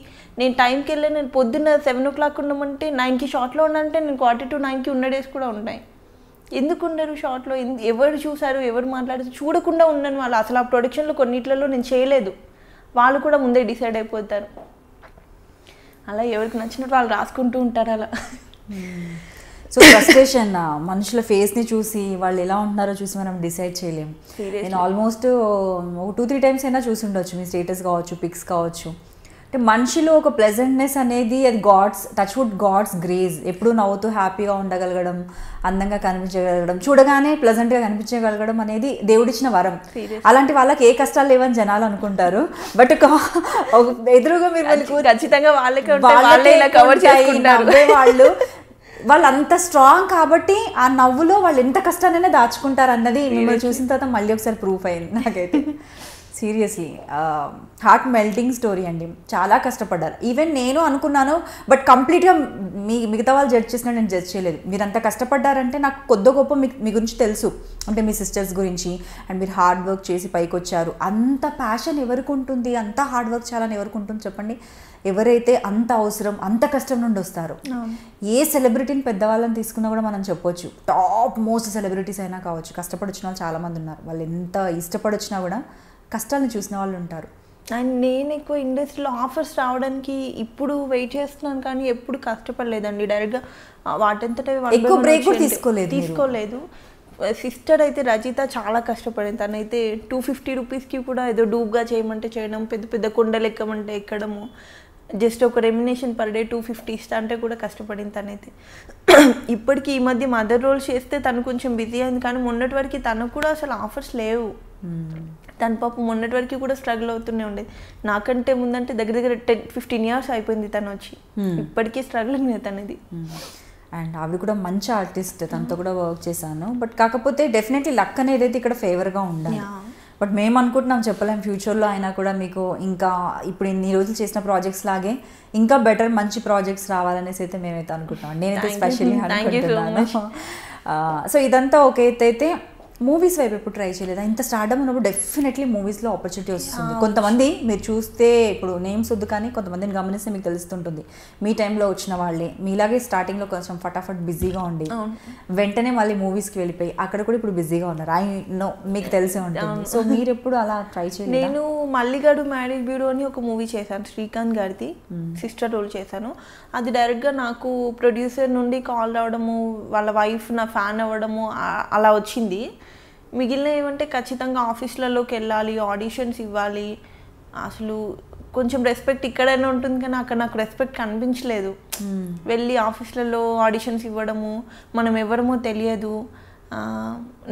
Speaker 2: నేను టైంకి వెళ్ళి నేను పొద్దున్న 7 o'clock ఉండమంటే 9కి షార్ట్లో ఉన్నానంటే నేను 8:45 ఉన్న డేస్ కూడా ఉంటాయి. ఎందుకు ఉండరు షార్ట్లో? ఎవరు చూసారు, ఎవరు మాట్లాడారు చూడకుండా ఉన్నాను. వాళ్ళు అసలు ఆ ప్రొడక్షన్లో కొన్నిట్లలో నేను చేయలేదు, వాళ్ళు కూడా ముందే డిసైడ్ అయిపోతారు. అలా ఎవరికి నచ్చినట్టు వాళ్ళు రాసుకుంటూ ఉంటారు అలా.
Speaker 1: సో ఫ్రస్ట్రేషన్, మనుషుల ఫేస్ని చూసి వాళ్ళు ఎలా ఉంటున్నారో చూసి మనం డిసైడ్ చేయలేము. నేను ఆల్మోస్ట్ 2-3 times అయినా చూసి ఉండొచ్చు, మీ స్టేటస్ కావచ్చు, పిక్స్ కావచ్చు. అంటే మనిషిలో ఒక ప్లెజెంట్నెస్ అనేది అది గాడ్స్ గ్రేస్. ఎప్పుడు నవ్వుతూ హ్యాపీగా ఉండగలగడం, అందంగా కనిపించగలగడం, చూడగానే ప్లెజెంట్గా కనిపించగలగడం అనేది దేవుడిచ్చిన వరం. అలాంటి వాళ్ళకి ఏ కష్టాలు లేవని జనాలు అనుకుంటారు. బట్ ఎదురుగా మీరు
Speaker 2: ఖచ్చితంగా
Speaker 1: వాళ్ళు అంత స్ట్రాంగ్ కాబట్టి ఆ నవ్వులో వాళ్ళు ఎంత కష్టానైనా దాచుకుంటారు అన్నది మిమ్మల్ని చూసిన తర్వాత మళ్ళీ ఒకసారి ప్రూఫ్ అయింది నాకైతే. సీరియస్లీ హార్ట్ మెల్టింగ్ స్టోరీ అండి. చాలా కష్టపడ్డారు. ఈవెన్ నేను అనుకున్నాను, బట్ కంప్లీట్గా మిగతా వాళ్ళు జడ్జ్ చేసినా నేను జడ్జ్ చేయలేదు. మీరు అంత కష్టపడ్డారంటే నాకు కొద్ది గొప్ప మీ గురించి తెలుసు, అంటే మీ సిస్టర్స్ గురించి. అండ్ మీరు హార్డ్ వర్క్ చేసి పైకి వచ్చారు. అంత ప్యాషన్ ఎవరికి ఉంటుంది, అంత హార్డ్ వర్క్ చేయాలని ఎవరికి ఉంటుంది చెప్పండి? ఎవరైతే అంత అవసరం, అంత కష్టం నుండి వస్తారో. ఏ సెలబ్రిటీని పెద్దవాళ్ళని తీసుకున్నా కూడా మనం చెప్పొచ్చు, టాప్ మోస్ట్ సెలబ్రిటీస్ అయినా కావచ్చు, కష్టపడి వచ్చిన వాళ్ళు చాలామంది ఉన్నారు. వాళ్ళు ఎంత ఇష్టపడి వచ్చినా కూడా కష్టాలను చూసిన వాళ్ళు ఉంటారు.
Speaker 2: అండ్ నేను ఎక్కువ ఇండస్ట్రీలో ఆఫర్స్ రావడానికి ఇప్పుడు వెయిట్ చేస్తున్నాను, కానీ ఎప్పుడు కష్టపడలేదండి. డైరెక్ట్గా వాటంతట
Speaker 1: ఎక్కువ బ్రేక్ కూడా తీసుకోలేదు.
Speaker 2: సిస్టర్ అయితే రజిత చాలా కష్టపడింది. తనైతే 250 రూపీస్కి కూడా ఏదో డూబ్గా చేయమంటే చేయడం, పెద్ద పెద్ద కొండలు ఎక్కమంటే ఎక్కడము, జస్ట్ ఒక రెమ్యునేషన్ పర్ డే 250 ఇస్తా అంటే కూడా కష్టపడింది తనైతే. ఇప్పటికీ ఈ మధ్య మదర్ రోల్ చేస్తే తను కొంచెం బిజీ అయింది, కానీ మొన్నటి వరకు తనకు కూడా అసలు ఆఫర్స్ లేవు. తన పాపం మొన్నటి వరకు కూడా స్ట్రగుల్ అవుతూనే ఉండేది. నాకంటే ముందంటే దగ్గర 10-15 years అయిపోయింది తను వచ్చి, ఇప్పటికీ స్ట్రగుల్ తనది.
Speaker 1: అండ్ ఆవిడ కూడా మంచి ఆర్టిస్ట్, తనతో కూడా వర్క్ చేశాను. బట్ కాకపోతే డెఫినెట్లీ లక్ అనేది అయితే ఇక్కడ ఫేవర్గా ఉండాలి. బట్ మేము అనుకుంటున్నాం, చెప్పలేం ఫ్యూచర్లో అయినా కూడా మీకు ఇంకా ఇప్పుడు ఇన్ని రోజులు చేసిన ప్రాజెక్ట్స్ లాగే ఇంకా బెటర్ మంచి ప్రాజెక్ట్స్ రావాలనేసి అయితే మేమైతే అనుకుంటున్నాం. నేనైతే స్పెషల్లీ అనుకుంటున్నాను. సో ఇదంతా ఒక అయితే మూవీస్ వైపు ఎప్పుడు ట్రై చేయలేదా? ఇంత స్టార్డమ్ ఉన్నప్పుడు డెఫినెట్లీ మూవీస్లో ఆపర్చునిటీ వస్తుంది. కొంతమంది మీరు చూస్తే ఇప్పుడు నేమ్స్ వద్దు, కానీ కొంతమందిని గమనిస్తే మీకు తెలుస్తుంటుంది. మీ టైంలో వచ్చిన వాళ్ళే మీలాగే స్టార్టింగ్లో కొంచెం ఫటాఫట్ బిజీగా ఉండి వెంటనే మళ్ళీ మూవీస్కి వెళ్ళిపోయి అక్కడ కూడా ఇప్పుడు బిజీగా ఉన్నారు. ఐ నో, మీకు తెలిసే ఉంటుంది. సో మీరు ఎప్పుడు అలా ట్రై చేయలేదు?
Speaker 2: నేను మల్లిగాడు మ్యారేజ్ బ్యూరో అని ఒక మూవీ చేశాను, శ్రీకాంత్ గారిది, సిస్టర్ రోల్ చేశాను. అది డైరెక్ట్గా నాకు ప్రొడ్యూసర్ నుండి కాల్ రావడము, వాళ్ళ వైఫ్ నా ఫ్యాన్ అవ్వడము అలా వచ్చింది. మిగిలిన ఏమంటే ఖచ్చితంగా ఆఫీస్లలోకి వెళ్ళాలి, ఆడిషన్స్ ఇవ్వాలి. అసలు కొంచెం రెస్పెక్ట్ ఇక్కడైనా ఉంటుంది, కానీ అక్కడ నాకు రెస్పెక్ట్ కనిపించలేదు. వెళ్ళి ఆఫీస్లలో ఆడిషన్స్ ఇవ్వడము, మనం ఎవరమో తెలియదు,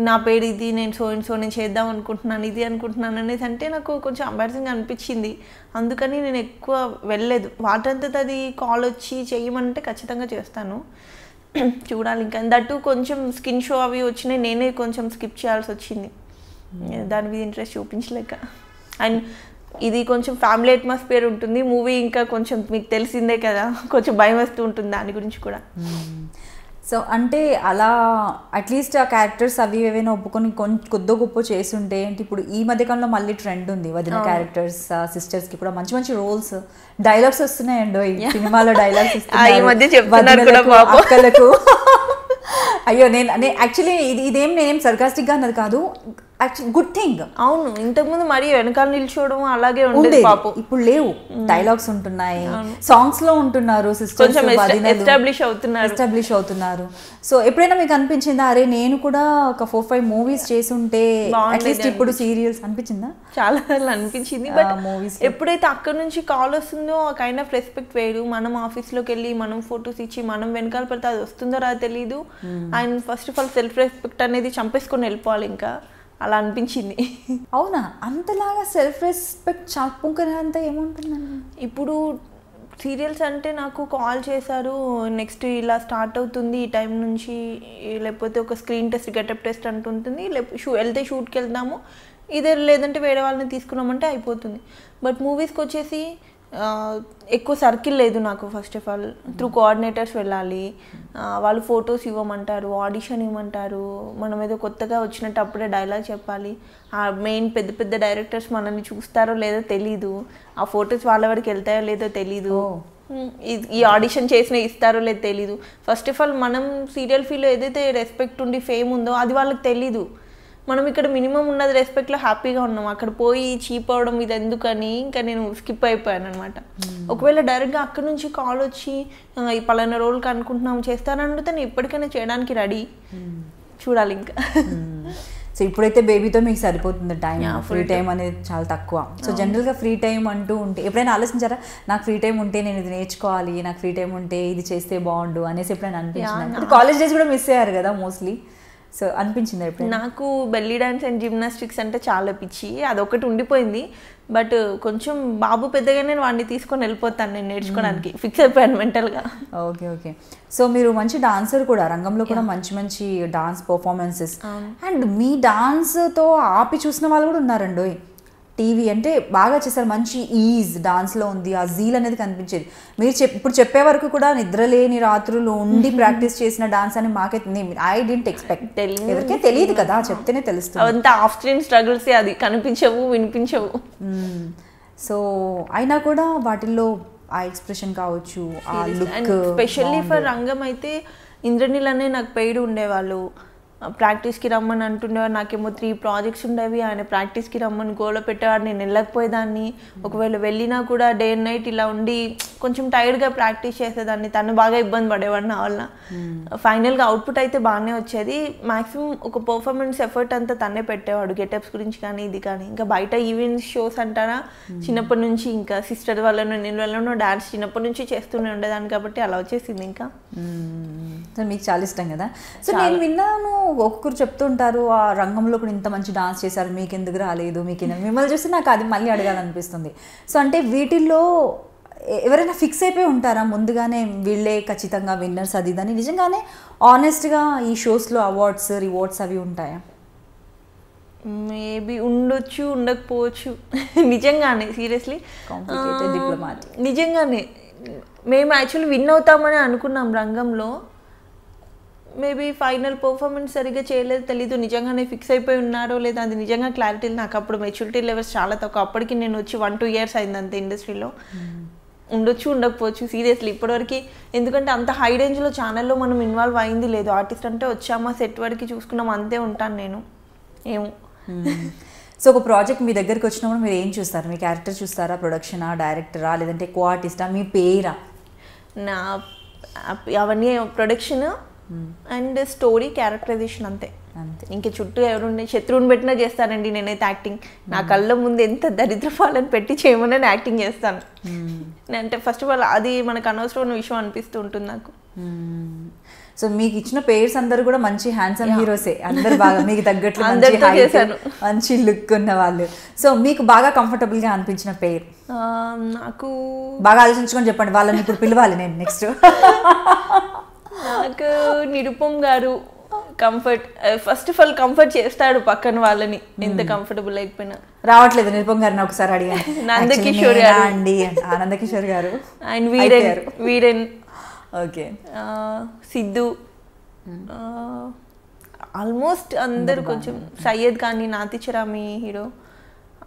Speaker 2: నా పేరు ఇది, నేను నేను చేద్దాం అనుకుంటున్నాను, ఇది అనుకుంటున్నాను అనేసి అంటే నాకు కొంచెం ఎంబారసింగ్ అనిపించింది. అందుకని నేను ఎక్కువ వెళ్ళలేదు. వాటంతట అది కాల్ వచ్చి చేయమంటే ఖచ్చితంగా చేస్తాను. చూడాలి ఇంకా. దట్టు కొంచెం స్కిన్ షో అవి వచ్చినాయి, నేనే కొంచెం స్కిప్ చేయాల్సి వచ్చింది, దాని మీద ఇంట్రెస్ట్ చూపించలేక. అండ్ ఇది కొంచెం ఫ్యామిలీ అట్మాస్ఫియర్ ఉంటుంది. మూవీ ఇంకా కొంచెం మీకు తెలిసిందే కదా, కొంచెం భయం వస్తూ ఉంటుంది దాని గురించి కూడా.
Speaker 1: సో అంటే అలా అట్లీస్ట్ ఆ క్యారెక్టర్స్ అవి ఏవైనా ఒప్పుకొని కొద్ది గొప్ప చేస్తుంటే అంటే ఇప్పుడు ఈ మధ్యకాలంలో మళ్ళీ ట్రెండ్ ఉంది వదిన క్యారెక్టర్స్ సిస్టర్స్కి కూడా మంచి మంచి రోల్స్ డైలాగ్స్ వస్తున్నాయండి ఈ సినిమాలో డైలాగ్స్ అక్కలకు. అయ్యో నేను యాక్చువల్లీ ఇదేం నేనేం సర్కాస్టిక్ గా అన్నది కాదు, యాక్చువల్లీ గుడ్ థింగ్.
Speaker 2: అవును, ఇంతకుముందు మరి వెనకాల నిల్చోవడం అలాగే ఉండేది పాపం.
Speaker 1: ఇప్పుడు లేవు, డైలాగ్స్ ఉంటున్నాయి, సాంగ్స్ లో ఉంటున్నారు, సిస్టర్స్ ఎస్టాబ్లిష్ అవుతున్నారు. సో ఎప్పుడైనా మీకు అనిపించిందా అరే నేను కూడా ఒక 4-5 మూవీస్ చేసి ఉంటే అట్లీస్ట్ ఇప్పుడు సీరియల్స్ అనిపించిందా?
Speaker 2: చాలా సార్లు అనిపించింది. బట్ మూవీస్ ఎప్పుడైతే అక్కడ నుంచి కాల్ వస్తుందో ఆ కైండ్ ఆఫ్ రెస్పెక్ట్ వేరు. మనం ఆఫీస్లోకి వెళ్ళి మనం ఫొటోస్ ఇచ్చి మనం వెనకాల పడితే అది వస్తుందో రాదో తెలియదు. And first of all self respect అనేది చంపేసుకొని వెళ్ళిపోవాలి, ఇంకా అలా అనిపించింది.
Speaker 1: అవునా, అంతలాగా సెల్ఫ్ రెస్పెక్ట్ చాపుకునేంత ఏముంటుందండి?
Speaker 2: ఇప్పుడు సీరియల్స్ అంటే నాకు కాల్ చేశారు, నెక్స్ట్ ఇలా స్టార్ట్ అవుతుంది ఈ టైం నుంచి, లేకపోతే ఒక స్క్రీన్ టెస్ట్ గెటప్ టెస్ట్ అంటుంటుంది, వెళ్తే షూట్కి వెళ్దాము, ఇదే లేదంటే వేరే వాళ్ళని తీసుకున్నామంటే అయిపోతుంది. బట్ మూవీస్కి వచ్చేసి ఎక్కువ సర్కిల్ లేదు నాకు. First of all through coordinators వెళ్ళాలి, వాళ్ళు ఫొటోస్ ఇవ్వమంటారు, ఆడిషన్ ఇవ్వమంటారు, మనం ఏదో కొత్తగా వచ్చినట్టు అప్పుడే డైలాగ్ చెప్పాలి. ఆ మెయిన్ పెద్ద పెద్ద డైరెక్టర్స్ మనల్ని చూస్తారో లేదో తెలీదు, ఆ ఫొటోస్ వాళ్ళ వరకు వెళ్తాయో లేదో తెలీదు, ఈ ఆడిషన్ చేసిన ఇస్తారో లేదో తెలీదు. ఫస్ట్ ఆఫ్ ఆల్ మనం సీరియల్ ఫీల్డ్లో ఏదైతే రెస్పెక్ట్ ఉండి ఫేమ్ ఉందో అది వాళ్ళకి తెలీదు. మనం ఇక్కడ మినిమం ఉన్నది రెస్పెక్ట్లో హ్యాపీగా ఉన్నాం, అక్కడ పోయి చీప్ అవడం ఇది ఎందుకని ఇంకా నేను స్కిప్ అయిపోయాను అనమాట. ఒకవేళ డైరెక్ట్గా అక్కడ నుంచి కాల్ వచ్చి ఈ పలానా రోల్కి అనుకుంటున్నాం చేస్తానని అడిగితే నేను ఎప్పటికైనా చేయడానికి రెడీ, చూడాలి ఇంకా.
Speaker 1: సో ఇప్పుడైతే బేబీతో మీకు సరిపోతుంది టైం, ఫ్రీ టైం అనేది చాలా తక్కువ. సో జనరల్గా ఫ్రీ టైం అంటూ ఉంటే ఎప్పుడైనా ఆలోచించారా నాకు ఫ్రీ టైం ఉంటే నేను ఇది నేర్చుకోవాలి, నాకు ఫ్రీ టైం ఉంటే ఇది చేస్తే బాగుండు అనేసి ఎప్పుడైనా అనిపించింది? కాలేజ్ డేస్ కూడా మిస్ అయ్యారు కదా మోస్ట్లీ, సో అనిపించింది ఎప్పుడు?
Speaker 2: నాకు బెల్లీ డాన్స్ అండ్ జిమ్నాస్టిక్స్ అంటే చాలా పిచ్చి, అదొకటి ఉండిపోయింది. బట్ కొంచెం బాబు పెద్దగానే వాడిని తీసుకొని వెళ్ళిపోతాను నేను నేర్చుకోవడానికి, ఫిక్స్ అయిపోయాను మెంటల్గా.
Speaker 1: Okay okay. సో మీరు మంచి డాన్సర్ కూడా, రంగంలో కూడా మంచి మంచి డాన్స్ పర్ఫార్మెన్సెస్, అండ్ మీ డాన్స్తో ఆపి చూసిన వాళ్ళు కూడా ఉన్నారండి. టీవీ అంటే బాగా చేశారు, మంచి ఈజ్ డాన్స్లో ఉంది, ఆ జీల్ అనేది కనిపించేది. మీరు ఇప్పుడు చెప్పే వరకు కూడా నిద్రలేని రాత్రులు ఉండి ప్రాక్టీస్ చేసిన డాన్స్ అని మాకైతే ఐ డెంట్ ఎక్స్పెక్ట్. ఎవరికే తెలియదు కదా, చెప్తేనే తెలుస్తుంది.
Speaker 2: అంతా ఆఫ్టర్నూన్ స్ట్రగుల్స్, అది కనిపించవు వినిపించవు.
Speaker 1: సో అయినా కూడా వాటిల్లో ఆ ఎక్స్ప్రెషన్ కావచ్చు, ఆ లుక్.
Speaker 2: స్పెషల్లీ ఫర్ రంగం అయితే ఇంద్రనీల్ అనే నాకు పెయిడ్ ఉండేవాళ్ళు, ప్రాక్టీస్కి రమ్మని అంటుండేవారు. నాకేమో 3 ప్రాజెక్ట్స్ ఉండేవి, ఆయన ప్రాక్టీస్కి రమ్మని గోల పెట్టేవాడు, నేను వెళ్ళకపోయేదాన్ని. ఒకవేళ వెళ్ళినా కూడా డే అండ్ నైట్ ఇలా ఉండి కొంచెం టైర్డ్గా ప్రాక్టీస్ చేసేదాన్ని, తను బాగా ఇబ్బంది పడేవాడు నా వల్ల. ఫైనల్గా అవుట్పుట్ అయితే బాగానే వచ్చేది. మ్యాక్సిమం ఒక పర్ఫార్మెన్స్ ఎఫర్ట్ అంతా తనే పెట్టేవాడు, గెటప్స్ గురించి కానీ ఇది కానీ. ఇంకా బయట ఈవెంట్స్ షోస్ అంటారా, చిన్నప్పటి నుంచి ఇంకా సిస్టర్ వాళ్ళను నేను వెళ్ళను డాన్స్ చిన్నప్పటి నుంచి చేస్తూనే ఉండేదాన్ని, కాబట్టి అలా వచ్చేసింది. ఇంకా
Speaker 1: మీకు చాలా ఇష్టం కదా. సో నేను విన్నాను ఒక్కొక్కరు చెప్తుంటారు ఆ రంగంలో కూడా ఇంత మంచి డాన్స్ చేశారు, మీకు ఎందుకు రాలేదు, మీకు మిమ్మల్ని చూస్తే నాకు అది మళ్ళీ అడగాలనిపిస్తుంది. సో అంటే వీటిల్లో ఎవరైనా ఫిక్స్ అయిపోయి ఉంటారా ముందుగానే వీళ్ళే ఖచ్చితంగా విన్నర్స్ అది ఇదని? నిజంగానే ఆనెస్ట్గా ఈ షోస్లో అవార్డ్స్ రివార్డ్స్ అవి ఉంటాయా?
Speaker 2: మేబీ ఉండొచ్చు, ఉండకపోవచ్చు. నిజంగానే సీరియస్లీ నిజంగానే మేము యాక్చువల్లీ విన్ అవుతామని అనుకున్నాం రంగంలో. మేబీ ఫైనల్ పర్ఫార్మెన్స్ సరిగ్గా చేయలేదు తెలీదు, నిజంగానే ఫిక్స్ అయిపోయి ఉన్నారో లేదా అది నిజంగా క్లారిటీ. నాకు అప్పుడు మెచ్యూరిటీ లెవెల్స్ చాలా తక్కువ, అప్పటికి నేను వచ్చి 1-2 years అయింది అంతే ఇండస్ట్రీలో. ఉండొచ్చు, ఉండకపోవచ్చు సీరియస్లీ ఇప్పటివరకు. ఎందుకంటే అంత హై రేంజ్లో ఛానల్లో మనం ఇన్వాల్వ్ అయింది లేదు. ఆర్టిస్ట్ అంటే వచ్చామా సెట్ వరకు చూసుకున్నాం అంతే ఉంటాను నేను. ఏమో.
Speaker 1: సో ఒక ప్రాజెక్ట్ మీ దగ్గరికి వచ్చినప్పుడు మీరు ఏం చూస్తారు? మీ క్యారెక్టర్ చూస్తారా, ప్రొడక్షనా, డైరెక్టరా, లేదంటే కో ఆర్టిస్టా, మీ పేరా?
Speaker 2: నా అవన్నీ ప్రొడక్షన్ అండ్ స్టోరీ, క్యారెక్టరైజేషన్ అంతే. ఇంక చుట్టూ ఎవరుండే శత్రువుని పెట్టినా చేస్తానండి నేనైతే యాక్టింగ్. నా కళ్ళ ముందు ఎంత దరిద్రపాలని పెట్టి చేయమని యాక్టింగ్ చేస్తాను. అంటే ఫస్ట్ ఆఫ్ ఆల్ అది మనకు అనవసరమైన విషయం అనిపిస్తూ ఉంటుంది నాకు.
Speaker 1: సో మీకు ఇచ్చిన పేర్స్ అందరూ కూడా మంచి హ్యాండ్సమ్ హీరోసే, అందరు బాగా మీకు తగ్గట్లు మంచి లుక్ ఉన్న వాళ్ళు. సో మీకు బాగా కంఫర్టబుల్ గా అనిపించిన పేరు
Speaker 2: నాకు
Speaker 1: బాగా ఆలోచించుకొని చెప్పండి, వాళ్ళని ఇప్పుడు పిలవాలి నేను నెక్స్ట్.
Speaker 2: నాకు నిరుపమ్ గారు comfort first of all comfort చేస్తాడు పక్కన వాళ్ళని ఎంత కంఫర్టబుల్ లేకపోయినా.
Speaker 1: రావట్లేదు నిరుపమ్ గారిని ఒకసారి అడిగాను.
Speaker 2: నందకిషోర్ గారు
Speaker 1: అండి ఆనందకిషోర్ గారు
Speaker 2: and Viren
Speaker 1: okay
Speaker 2: Siddhu almost అందరు కొంచెం సయ్యద్ కానీ నాతిచరామి హీరో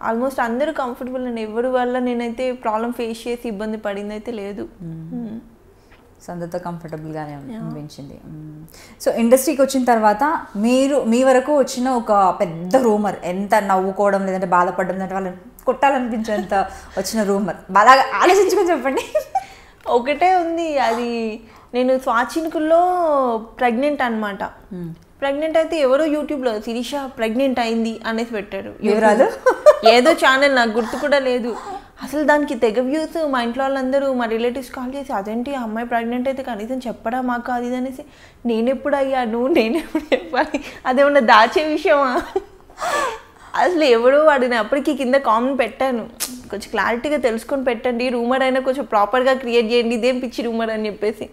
Speaker 2: ఆల్మోస్ట్ అందరూ కంఫర్టబుల్ అండి. ఎవరి వల్ల నేనైతే ప్రాబ్లం ఫేస్ చేసి ఇబ్బంది పడింది అయితే లేదు.
Speaker 1: సో అందరితో కంఫర్టబుల్గానే అనిపించింది. సో ఇండస్ట్రీకి వచ్చిన తర్వాత మీ వరకు వచ్చిన ఒక పెద్ద రూమర్, ఎంత నవ్వుకోవడం లేదంటే బాధపడడం లేదంటే వాళ్ళని కొట్టాలనిపించేంత వచ్చిన రూమర్ బాగా ఆలోచించుకొని చెప్పండి.
Speaker 2: ఒకటే ఉంది, అది నేను స్వాచిన్కుల్లో ప్రెగ్నెంట్ అనమాట. ప్రెగ్నెంట్ అయితే ఎవరో యూట్యూబ్లో శిరీష ప్రెగ్నెంట్ అయింది అనేసి పెట్టారు
Speaker 1: వివరాలు.
Speaker 2: ఏదో ఛానల్ నాకు గుర్తు కూడా లేదు. అసలు దానికి తెగ వ్యూస్. మా ఇంట్లో వాళ్ళందరూ మా రిలేటివ్స్ కాల్ చేసి అదేంటి అమ్మాయి ప్రెగ్నెంట్ అయితే కనీసం చెప్పడా మాకు అది అనేసి. నేనెప్పుడు అయ్యాను, నేనెప్పుడు చెప్పాలి, అదేమన్నా దాచే విషయమా? అసలు ఎవడో వాడిని అప్పటికి కింద కామెంట్ పెట్టాను, కొంచెం క్లారిటీగా తెలుసుకొని పెట్టండి, రూమర్ అయినా కొంచెం ప్రాపర్గా క్రియేట్ చేయండి, ఇదేం పిచ్చి రూమర్ అని చెప్పేసి.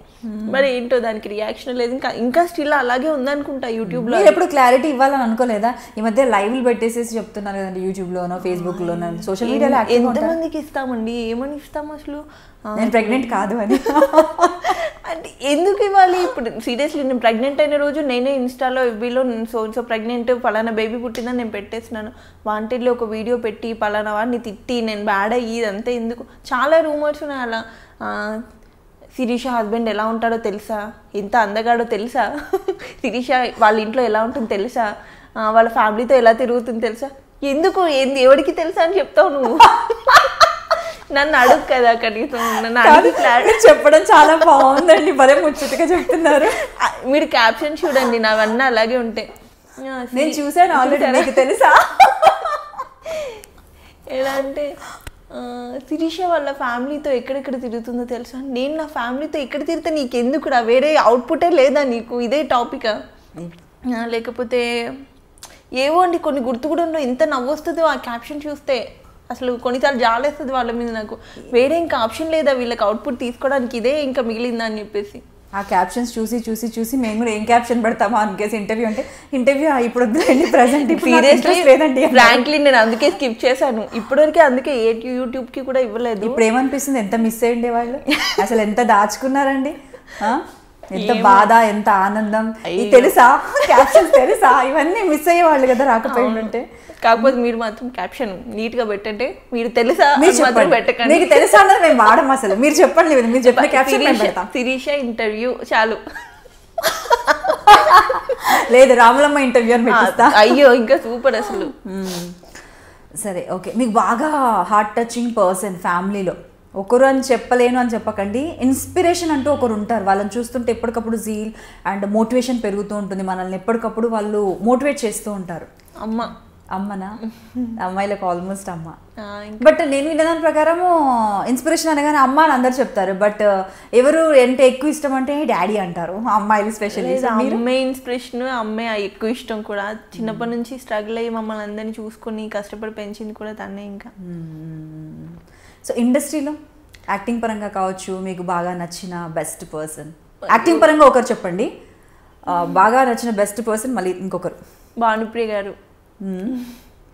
Speaker 2: మరి ఏంటో దానికి రియాక్షన్ లేదు, ఇంకా స్టిల్ అలాగే ఉందనుకుంటా యూట్యూబ్లో.
Speaker 1: ఎప్పుడు క్లారిటీ ఇవ్వాలని అనుకోలేదా? ఈ మధ్య లైవ్లు పెట్టేసేసి చెప్తున్నారు కదండి యూట్యూబ్లోనో ఫేస్బుక్లోనో సోషల్ మీడియాలో.
Speaker 2: ఎంతమందికి ఇస్తామండి, ఏమని ఇస్తాం అసలు?
Speaker 1: నేను ప్రెగ్నెంట్ కాదు అని
Speaker 2: అంటే ఎందుకు ఇవ్వాలి? ఇప్పుడు సీరియస్లీ నేను ప్రెగ్నెంట్ అయిన రోజు నేనే ఇన్స్టాలో ఎఫ్బీలో సో ప్రెగ్నెంట్ పలానా బేబీ పుట్టిందని నేను పెట్టేస్తున్నాను. వాంటెడ్లో ఒక వీడియో పెట్టి పలానా వాడిని తిట్టి నేను బ్యాడ్ అయ్యి ఇదంతా ఎందుకు? చాలా రూమర్స్ ఉన్నాయి అలా. శిరీష హస్బెండ్ ఎలా ఉంటాడో తెలుసా, ఎంత అందగాడో తెలుసా, శిరీష వాళ్ళ ఇంట్లో ఎలా ఉంటుంది తెలుసా, వాళ్ళ ఫ్యామిలీతో ఎలా తిరుగుతుంది తెలుసా. ఎందుకు ఎవరికి తెలుసా అని చెప్తావు నువ్వు? నన్ను అడుగు కదా కనీసం, నన్ను అడిగి
Speaker 1: చెప్పడం చాలా బాగుందండి, భలే ముచ్చటగా చెప్తున్నారు.
Speaker 2: మీరు క్యాప్షన్ చూడండి, నావన్నీ అలాగే ఉంటాయి.
Speaker 1: నేను చూసాను ఆల్రెడీ, మీకు తెలుసా?
Speaker 2: ఎలా అంటే శిరీష వాళ్ళ ఫ్యామిలీతో ఎక్కడెక్కడ తిరుగుతుందో తెలుసా. నేను నా ఫ్యామిలీతో ఎక్కడ తిరిగితే నీకెందుకురా, వేరే అవుట్పుటే లేదా నీకు, ఇదే టాపికా? లేకపోతే ఏవో అండి కొన్ని గుర్తు కూడా ఉండవు. ఎంత నవ్వు వస్తుందో ఆ క్యాప్షన్ చూస్తే, అసలు కొన్నిసార్లు జాలేస్తుంది వాళ్ళ మీద నాకు. వేరే ఇంకా ఆప్షన్ లేదా వీళ్ళకి అవుట్పుట్ తీసుకోవడానికి, ఇదే ఇంకా మిగిలిందా అని చెప్పేసి.
Speaker 1: ఆ క్యాప్షన్స్ చూసి చూసి చూసి మేము కూడా ఏం క్యాప్షన్ పెడతామా అనికేసి ఇంటర్వ్యూ అంటే ఇంటర్వ్యూ ఇప్పుడు వద్దులేండి ప్రెసెంట్ లేదండి.
Speaker 2: ఫ్రాంక్లీ నేను అందుకే స్కిప్ చేశాను ఇప్పటివరకు, అందుకే యూట్యూబ్కి కూడా ఇవ్వలేదు.
Speaker 1: ఇప్పుడు ఏమనిపిస్తుంది, ఎంత మిస్ అయ్యండి వాళ్ళు, అసలు ఎంత దాచుకున్నారండి, ఎంత బాధ ఎంత ఆనందం తెలుసా, క్యాప్షన్స్ తెలుసా, ఇవన్నీ మిస్ అయ్యేవాళ్ళు కదా రాకపోయిందంటే.
Speaker 2: కాకపోతే మీరు మాత్రం క్యాప్షన్ నీట్ గా పెట్టంటే, మీరు తెలుసా మాత్రం పెట్టకండి.
Speaker 1: మీకు తెలుసా అన్నది మేము వాడము అసలు, మీరు చెప్పండి, మీరు చెప్పిన క్యాప్షన్
Speaker 2: శిరీష ఇంటర్వ్యూ చాలు.
Speaker 1: లేదు రాములమ్మ ఇంటర్వ్యూ అని పెట్టిస్తా.
Speaker 2: అయ్యో ఇంకా సూపర్ అసలు.
Speaker 1: సరే ఓకే, మీకు బాగా హార్ట్ టచింగ్ పర్సన్ ఫ్యామిలీలో ఒకరు అని చెప్పలేను అని చెప్పకండి, ఇన్స్పిరేషన్ అంటూ ఒకరు ఉంటారు, వాళ్ళని చూస్తుంటే ఎప్పటికప్పుడు జీల్ అండ్ మోటివేషన్ పెరుగుతూ ఉంటుంది, మనల్ని ఎప్పటికప్పుడు వాళ్ళు మోటివేట్ చేస్తూ ఉంటారు. అమ్మనా? అమ్మాయిలకు ఆల్మోస్ట్ అమ్మ. బట్ నేను విన్నదాని ప్రకారము ఇన్స్పిరేషన్ అనగానే అమ్మ అని అందరు చెప్తారు, బట్ ఎవరు అంటే ఎక్కువ ఇష్టం అంటే డాడీ అంటారు అమ్మాయిలు స్పెషల్లీ.
Speaker 2: అమ్మాయి ఇన్స్పిరేషన్, అమ్మాయి ఎక్కువ ఇష్టం కూడా. చిన్నప్పటి నుంచి స్ట్రగుల్ అయ్యి మమ్మల్ని అందరినీ చూసుకొని కష్టపడి పెంచింది కూడా తనే. ఇంకా
Speaker 1: సో ఇండస్ట్రీలో యాక్టింగ్ పరంగా కావచ్చు, మీకు బాగా నచ్చిన బెస్ట్ పర్సన్, యాక్టింగ్ పరంగా ఒకరు చెప్పండి, బాగా నచ్చిన బెస్ట్ పర్సన్ మళ్ళీ ఇంకొకరు.
Speaker 2: భానుప్రియ గారు.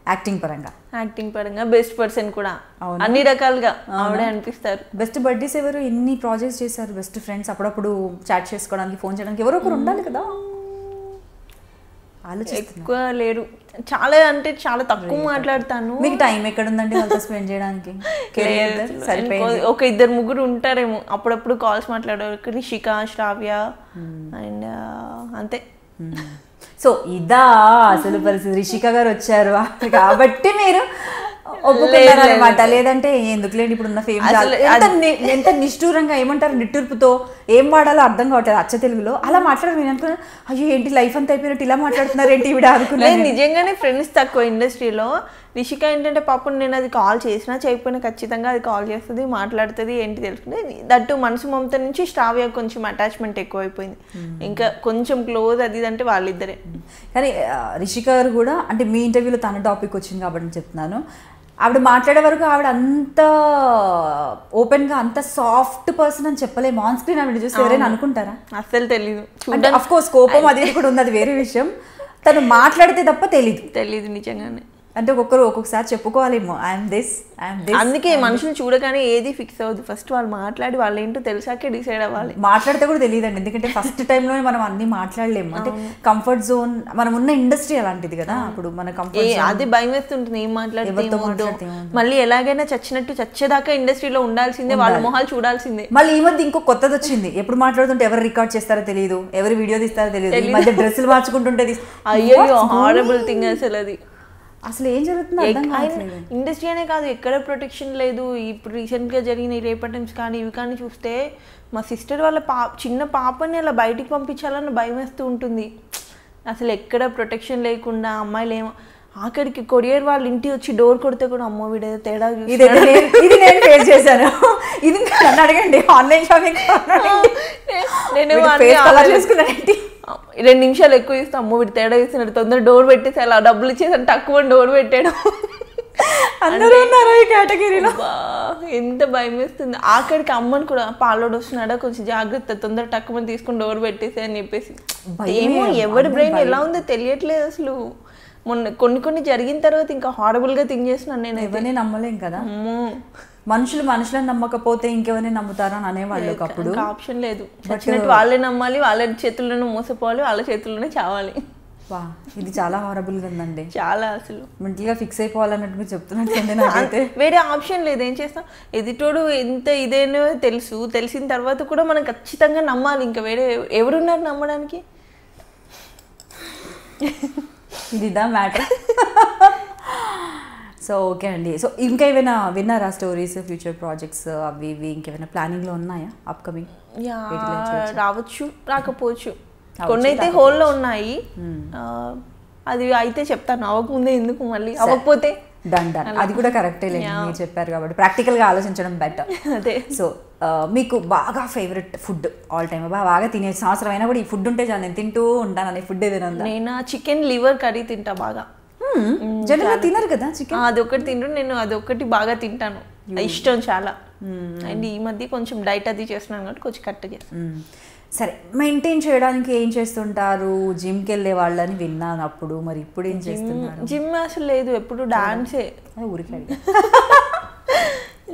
Speaker 1: యాక్టింగ్ పరంగా
Speaker 2: బెస్ట్ పర్సన్ కూడా, అన్ని రకాలుగా ఆవిడే అనిపిస్తారు.
Speaker 1: బెస్ట్ బడ్డీస్ ఎవరు, ఎన్ని ప్రాజెక్ట్స్ చేశారు, బెస్ట్ ఫ్రెండ్స్, అప్పుడప్పుడు చాట్ చేసుకోవడానికి ఫోన్ చేయడానికి ఎవరో ఒకరు ఉండాలి కదా.
Speaker 2: ఎక్కువ లేరు, చాలా అంటే చాలా తక్కువ మాట్లాడతాను.
Speaker 1: మీకు టైం ఎక్కడ ఉందండి వాళ్ళతో స్పెండ్ చేయడానికి?
Speaker 2: ఒక ఇద్దరు ముగ్గురు ఉంటారేమో, అప్పుడప్పుడు కాల్స్ మాట్లాడారు, రిషిక, శ్రావ్య అండ్ అంతే.
Speaker 1: సో ఇదా అసలు పరిస్థితి, రిషిక గారు వచ్చారు కాబట్టి మీరు ఒప్పుకున్నారనమాట, లేదంటే ఎందుకులేండి ఇప్పుడున్న ఫేమ్ ఎంత నిష్ఠూరంగా ఏమంటారు నిట్టూర్పుతో ఏం వాడాలో అర్థం కావట్లేదు అచ్చ తెలుగులో అలా మాట్లాడారు. నేను అనుకున్నాను అయ్యో ఏంటి లైఫ్ అంతా అయిపోయినట్టు ఇలా మాట్లాడుతున్నారు ఏంటి ఇవిడ అనుకున్నాను.
Speaker 2: నిజంగానే ఫ్రెండ్స్ తక్కువ ఇండస్ట్రీలో. రిషిక ఏంటంటే పాపం నేను అది కాల్ చేసినా చేయకపోయినా ఖచ్చితంగా అది కాల్ చేస్తుంది, మాట్లాడుతుంది, ఏంటి తెలుస్తుంది. దట్టు మనసు మమత నుంచి శ్రావ్య కొంచెం అటాచ్మెంట్ ఎక్కువైపోయింది, ఇంకా కొంచెం క్లోజ్ అది అంటే వాళ్ళిద్దరే.
Speaker 1: కానీ రిషిక గారు కూడా అంటే మీ ఇంటర్వ్యూలో తన టాపిక్ వచ్చింది కాబట్టి చెప్తున్నాను, ఆవిడ మాట్లాడే వరకు ఆవిడ అంత ఓపెన్గా అంత సాఫ్ట్ పర్సన్ అని చెప్పలేము. ఆన్ స్క్రీన్ ఆవిడ చూసి ఎవరైనా అనుకుంటారా?
Speaker 2: అస్సలు తెలీదు.
Speaker 1: అంటే అఫ్ కోర్స్ కోపం అది కూడా ఉంది, అది వేరే విషయం. తను మాట్లాడితే తప్ప తెలీదు
Speaker 2: నిజంగానే.
Speaker 1: అంటే ఒక్కొక్కసారి చెప్పుకోవాలేమో ఐఎమ్ దిస్.
Speaker 2: అందుకే మనుషులు చూడగానే ఏది ఫిక్స్ అవ్వదు, ఫస్ట్ వాళ్ళు మాట్లాడి వాళ్ళు ఏంటో తెలిసాకే డిసైడ్ అవ్వాలి.
Speaker 1: మాట్లాడితే కూడా తెలియదండి, ఎందుకంటే ఫస్ట్ టైంలోనే మనం అన్ని మాట్లాడలేము. అంటే కంఫర్ట్ జోన్, మనం ఉన్న ఇండస్ట్రీ అలాంటిది కదా. అప్పుడు మన కంఫర్ట్
Speaker 2: అది భయం వేస్తుంటుంది, ఏం మాట్లాడితే మళ్ళీ ఎలాగైనా చచ్చినట్టు చచ్చేదాకా ఇండస్ట్రీలో ఉండాల్సిందే, వాళ్ళ మొహాలు చూడాల్సిందే.
Speaker 1: మళ్ళీ ఈ మధ్య ఇంకో కొత్తది వచ్చింది, ఎప్పుడు మాట్లాడుతుంటే ఎవరు రికార్డ్ చేస్తారో తెలియదు, ఎవరు వీడియో తీస్తారో తెలియదు, ఈ మధ్య డ్రెస్సులు మార్చుకుంటుంటే
Speaker 2: అయ్యో హారబుల్ థింగ్
Speaker 1: అసలు ఏం జరుగుతుంది
Speaker 2: ఇండస్ట్రీ అనే కాదు, ఎక్కడ ప్రొటెక్షన్ లేదు. ఇప్పుడు రీసెంట్గా జరిగిన రేపటి నుంచి కానీ ఇవి కానీ చూస్తే మా సిస్టర్ వాళ్ళ చిన్న పాపని అలా బయటికి పంపించాలని భయం వేస్తూ ఉంటుంది. అసలు ఎక్కడ ప్రొటెక్షన్ లేకుండా అమ్మాయిలు ఏమో ఆఖరికి కొరియర్ వాళ్ళు ఇంటికి వచ్చి డోర్ కొడితే కూడా అమ్మో వీడేదో తేడా
Speaker 1: ఇది నేను ఫేస్ చేశాను. ఇది అడగండి, ఆన్లైన్ షాపింగ్ నేను
Speaker 2: 2 నిమిషాలు ఎక్కువ ఇస్తాం, అమ్మో వీడు తేడా ఇస్తున్నాడు, తొందర డోర్ పెట్టేసి అలా డబ్బులు ఇచ్చేసి తక్కువ డోర్ పెట్టాడు.
Speaker 1: అందరూ ఉన్నారు ఈ కేటగిరీలో.
Speaker 2: ఎంత భయం వేస్తుంది. ఆఖరికి అమ్మని కూడా పాలోడు వస్తున్నాడా కొంచెం జాగ్రత్త, తొందర తక్కువ తీసుకుని డోర్ పెట్టేసి అని చెప్పేసి. ఏమో ఎవరి బ్రెయిన్ ఎలా ఉందో తెలియట్లేదు అసలు. మొన్న కొన్ని జరిగిన తర్వాత ఇంకా హారబుల్ గా థింక్ చేస్తున్నాను నేను.
Speaker 1: ఎవరిని నమ్మలేం కదా, మనుషులను నమ్మకపోతే ఇంకెవరిని నమ్ముతారా అని అనేవాళ్ళు. ఒకప్పుడు
Speaker 2: ఆప్షన్ లేదు, వాళ్ళే నమ్మాలి, వాళ్ళ చేతుల్లోనే మోసపోవాలి, వాళ్ళ చేతుల్లోనే చావాలి.
Speaker 1: ఇది చాలా హారబుల్ గా ఉందండి,
Speaker 2: చాలా అసలు
Speaker 1: మెంటల్ గా ఫిక్స్ అయిపోవాలన్నట్టు మీరు చెప్తున్నట్టు.
Speaker 2: వేరే ఆప్షన్ లేదు, ఏం చేస్తాం. ఎదుటోడు ఎంత ఇదేనో తెలిసిన తర్వాత కూడా మనం ఖచ్చితంగా నమ్మాలి. ఇంకా వేరే ఎవరున్నారు నమ్మడానికి?
Speaker 1: ఇదిదా మ్యాటర్. సో ఓకే అండి. సో ఇంకా ఏమైనా విన్నారా స్టోరీస్, ఫ్యూచర్ ప్రాజెక్ట్స్ అవి ఇవి ఇంకేమైనా ప్లానింగ్లో ఉన్నాయా అప్కమింగ్?
Speaker 2: రావచ్చు, రాకపోవచ్చు. కొన్ని అయితే హోల్లో ఉన్నాయి, అది అయితే చెప్తాను. అవ్వకముందే ఎందుకు మళ్ళీ, అవ్వకపోతే
Speaker 1: డన్. అది కూడా కరెక్టే లేదు, మీరు చెప్పారు కాబట్టి ప్రాక్టికల్గా ఆలోచించడం బెటర్.
Speaker 2: అదే.
Speaker 1: సో మీకు బాగా ఫేవరెట్ ఫుడ్ ఆల్ టైమ్, బాగా తినే సంవత్సరం అయినా కూడా ఈ ఫుడ్ ఉంటే చాలా నేను తింటూ ఉంటాను అనే ఫుడ్ ఏదైనా ఉందా?
Speaker 2: నేను చికెన్ లివర్ కర్రీ తింటా బాగా.
Speaker 1: జనరల్గా తినరు కదా చికెన్,
Speaker 2: అదొకటి తింటూ నేను అదొకటి బాగా తింటాను, ఇష్టం చాలా. అండ్ ఈ మధ్య కొంచెం డైట్ అది చేస్తున్నాను కాబట్టి కొంచెం కరెక్ట్ చేస్తాను.
Speaker 1: సరే, మెయింటైన్ చేయడానికి ఏం చేస్తుంటారు? జిమ్కి వెళ్ళే వాళ్ళని విన్నాను అప్పుడు, మరి ఇప్పుడు ఏం చేస్తున్నారు?
Speaker 2: జిమ్ అసలు లేదు, ఎప్పుడు డాన్సే.
Speaker 1: ఊరికి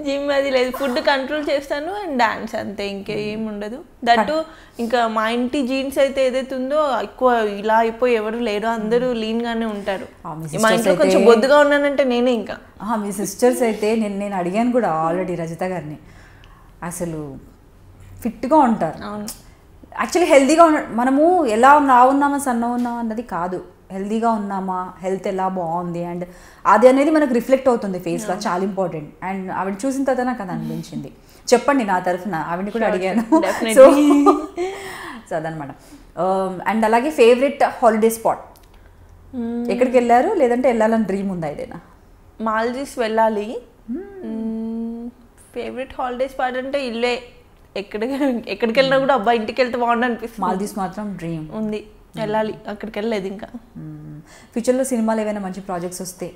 Speaker 2: జిమ్ అది లేదు, ఫుడ్ కంట్రోల్ చేస్తాను అండ్ డాన్స్, అంతే, ఇంకేం ఉండదు. దట్టు ఇంకా మా ఇంటి జీన్స్ అయితే ఏదైతే ఉందో ఎక్కువ ఇలా అయిపోయి ఎవరు లేరు, అందరూ లీన్ గానే ఉంటారు. మా ఇంట్లో కొంచెం బొద్దుగా ఉన్నానంటే నేనే. ఇంకా
Speaker 1: మీ సిస్టర్స్ అయితే నేను అడిగాను కూడా ఆల్రెడీ రజిత గారిని, అసలు ఫిట్గా ఉంటారు. యాక్చువల్లీ హెల్తీగా మనము ఎలా ఉన్నామా సన్న ఉన్నామా అన్నది కాదు, హెల్తీగా ఉన్నామా, హెల్త్ ఎలా బాగుంది అండ్ అది అనేది మనకు రిఫ్లెక్ట్ అవుతుంది ఫేస్లో, చాలా ఇంపార్టెంట్. అండ్ ఆవిడ చూసిన తర్వాత నాకు అది అనిపించింది. చెప్పండి నా తరఫున, ఆవిడని కూడా అడిగాను. సో అదనమాట. అండ్ అలాగే ఫేవరెట్ హాలిడే స్పాట్ ఎక్కడికి వెళ్ళారు, లేదంటే వెళ్ళాలని డ్రీమ్ ఉందా ఏదైనా?
Speaker 2: మాల్దీవ్స్ వెళ్ళాలి. ఫేవరెట్ హాలిడే స్పాట్ అంటే ఇల్లే, ఎక్కడికి వెళ్ళినా కూడా అబ్బా ఇంటికి వెళ్తే బాగుండు అనిపిస్తుంది.
Speaker 1: మాల్దీవ్స్ మాత్రం డ్రీమ్ ఉంది,
Speaker 2: వెళ్ళాలి. అక్కడికి వెళ్ళలేదు ఇంకా.
Speaker 1: ఫ్యూచర్లో సినిమాలు ఏమైనా మంచి ప్రాజెక్ట్స్ వస్తే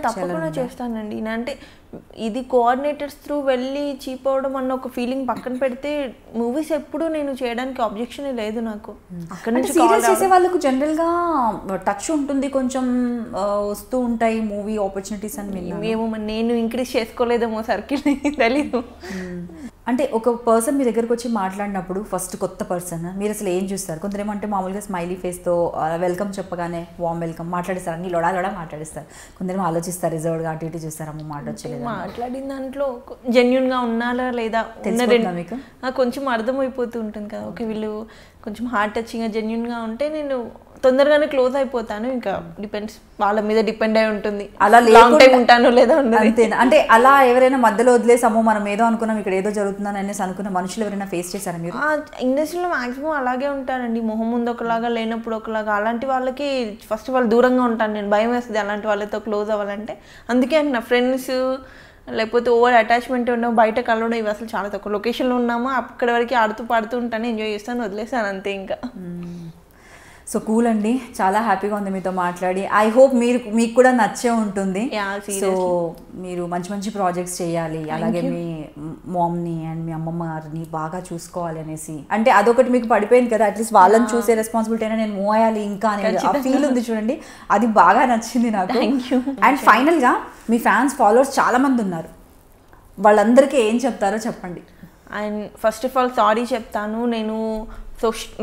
Speaker 2: తప్పకుండా చేస్తానండి. అంటే ఇది కోఆర్డినేటర్స్ త్రూ వెళ్ళి చీప్ అవడం అన్న ఒక ఫీలింగ్ పక్కన పెడితే, మూవీస్ ఎప్పుడు నేను చేయడానికి అబ్జెక్షన్ లేదు నాకు. అక్కడ నుంచి
Speaker 1: సీరియల్స్ చేసే వాళ్ళకు జనరల్గా టచ్ ఉంటుంది, కొంచెం వస్తూ ఉంటాయి మూవీ ఆపర్చునిటీస్ అని.
Speaker 2: ఏమో నేను ఇంక్రీజ్ చేసుకోలేదేమో సర్కిల్, తెలీదు.
Speaker 1: అంటే ఒక పర్సన్ మీ దగ్గరకు వచ్చి మాట్లాడినప్పుడు ఫస్ట్ కొత్త పర్సన్ మీరు అసలు ఏం చూస్తారు? కొందరు ఏమంటే మామూలుగా స్మైలీ ఫేస్తో వెల్కమ్ చెప్పగానే వామ్ వెల్కమ్ మాట్లాడిస్తారు, అన్ని లొడా మాట్లాడిస్తారు. కొందరు ఆలోచిస్తారు, రిజర్వ్డ్గా అటు ఇటు చూస్తారు, అమ్మ మాట వచ్చేది.
Speaker 2: మాట్లాడిన దాంట్లో జెన్యున్గా ఉన్నారా లేదా మీకు కొంచెం అర్థమైపోతూ ఉంటుంది కదా. ఓకే వీళ్ళు కొంచెం హార్ట్ టచింగ్గా జెన్యున్గా ఉంటే నేను తొందరగానే క్లోజ్ అయిపోతాను. ఇంకా డిపెండ్స్, వాళ్ళ మీద డిపెండ్ అయి ఉంటుంది.
Speaker 1: అలా
Speaker 2: లాంగ్ టైం ఉంటాను లేదా
Speaker 1: అంతేనా? అంటే అలా ఎవరైనా మధ్యలో వదిలేసామో, మనం ఏదో అనుకున్నాం ఇక్కడ ఏదో జరుగుతుందని అనేసి అనుకున్న మనుషులు ఎవరైనా ఫేస్ చేశారా మీరు?
Speaker 2: ఇండస్ట్రీలో మాక్సిమం అలాగే ఉంటారండి, మొహం ముందు ఒకలాగా లేనప్పుడు ఒకలాగా. అలాంటి వాళ్ళకి ఫస్ట్ వాళ్ళు దూరంగా ఉంటాను నేను, భయం వేస్తుంది అలాంటి వాళ్ళతో క్లోజ్ అవ్వాలంటే. అందుకే అంటున్నా, ఫ్రెండ్స్ లేకపోతే ఓవర్ అటాచ్మెంట్ ఉన్నాము, బయట కలవడం ఇవి అసలు చాలా తక్కువ. లొకేషన్లో ఉన్నామా అక్కడ వరకు ఆడుతూ పాడుతూ ఉంటాను, ఎంజాయ్ చేస్తాను, వదిలేస్తాను అంతే. ఇంకా
Speaker 1: సో కూల్ అండి, చాలా హ్యాపీగా ఉంది మీతో మాట్లాడి. ఐ హోప్ మీకు కూడా నచ్చే ఉంటుంది. సో మీరు మంచి మంచి ప్రాజెక్ట్స్ చేయాలి, అలాగే మీ మామ్ని అండ్ మీ అమ్మమ్మ గారిని బాగా చూసుకోవాలి అనేసి. అంటే అదొకటి మీకు పడిపోయింది కదా, అట్లీస్ట్ వాళ్ళని చూసే రెస్పాన్సిబిలిటీ అయినా నేను మూవ్ అయ్యాలి ఇంకా అనేది ఆ ఫీల్ ఉంది చూడండి, అది బాగా నచ్చింది నాకు. అండ్ ఫైనల్గా మీ ఫ్యాన్స్ ఫాలోవర్స్ చాలా మంది ఉన్నారు, వాళ్ళందరికీ ఏం చెప్తారో చెప్పండి.
Speaker 2: And first of all sorry చెప్తాను, నేను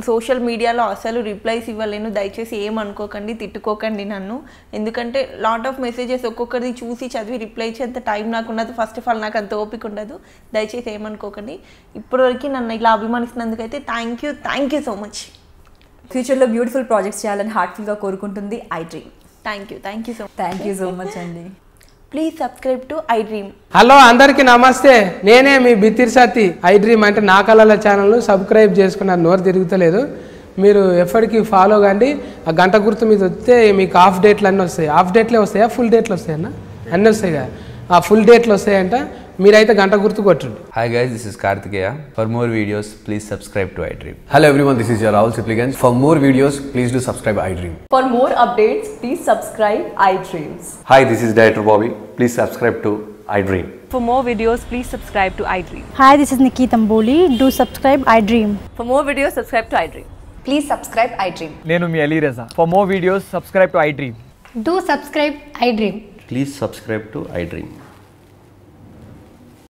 Speaker 2: సోషల్ మీడియాలో అసలు రిప్లైస్ ఇవ్వలేను, దయచేసి ఏమనుకోకండి, తిట్టుకోకండి నన్ను. ఎందుకంటే లాట్ ఆఫ్ మెసేజెస్ ఒక్కొక్కరిది చూసి చదివి రిప్లై ఇచ్చేంత టైం నాకు ఉండదు. ఫస్ట్ ఆఫ్ ఆల్ నాకు అంత ఓపిక ఉండదు, దయచేసి ఏమనుకోకండి. ఇప్పటివరకు నన్ను ఇలా అభిమానిస్తున్నందుకైతే థ్యాంక్ యూ సో మచ్.
Speaker 1: ఫ్యూచర్లో బ్యూటిఫుల్ ప్రాజెక్ట్స్ చేయాలని హార్ట్ఫుల్గా కోరుకుంటుంది I dream. Thank you so much అండి.
Speaker 2: Please subscribe to I dream.
Speaker 3: Hello అందరికీ నమస్తే, నేనే మీ బిత్తిరి సత్తి. ఐ డ్రీమ్ అంటే నా కళల ఛానల్ను సబ్స్క్రైబ్ చేసుకున్న నోరు తిరుగుతలేదు, మీరు ఎప్పటికీ ఫాలో కండి. ఆ గంట గుర్తు మీద వస్తే మీకు హాఫ్ డేట్లు అన్నీ వస్తాయి. హాఫ్ డేట్లే వస్తాయా, ఫుల్ డేట్లు వస్తాయన్నా? అన్నీ వస్తాయి కదా, ఆ ఫుల్ డేట్లు వస్తాయంట, మీరైతే గంట గుర్తు కొట్టండి.
Speaker 4: Hi guys, this is Kartikeya. For more videos, please subscribe to iDream.
Speaker 5: Hello everyone, this is your Rahul Sipligans. For more videos, please do subscribe iDream.
Speaker 6: For more updates, please subscribe iDreams.
Speaker 7: Hi, this is Director Bobby. Please subscribe to iDream.
Speaker 8: For more videos, please subscribe to iDream.
Speaker 9: Hi, this is Nikki Tamboli. Do subscribe iDream.
Speaker 8: For more videos, subscribe to iDream.
Speaker 6: Please subscribe iDream.
Speaker 10: నేను మీ అలీ రజా. For more videos, subscribe to iDream.
Speaker 9: Do subscribe iDream.
Speaker 7: Please subscribe to iDream.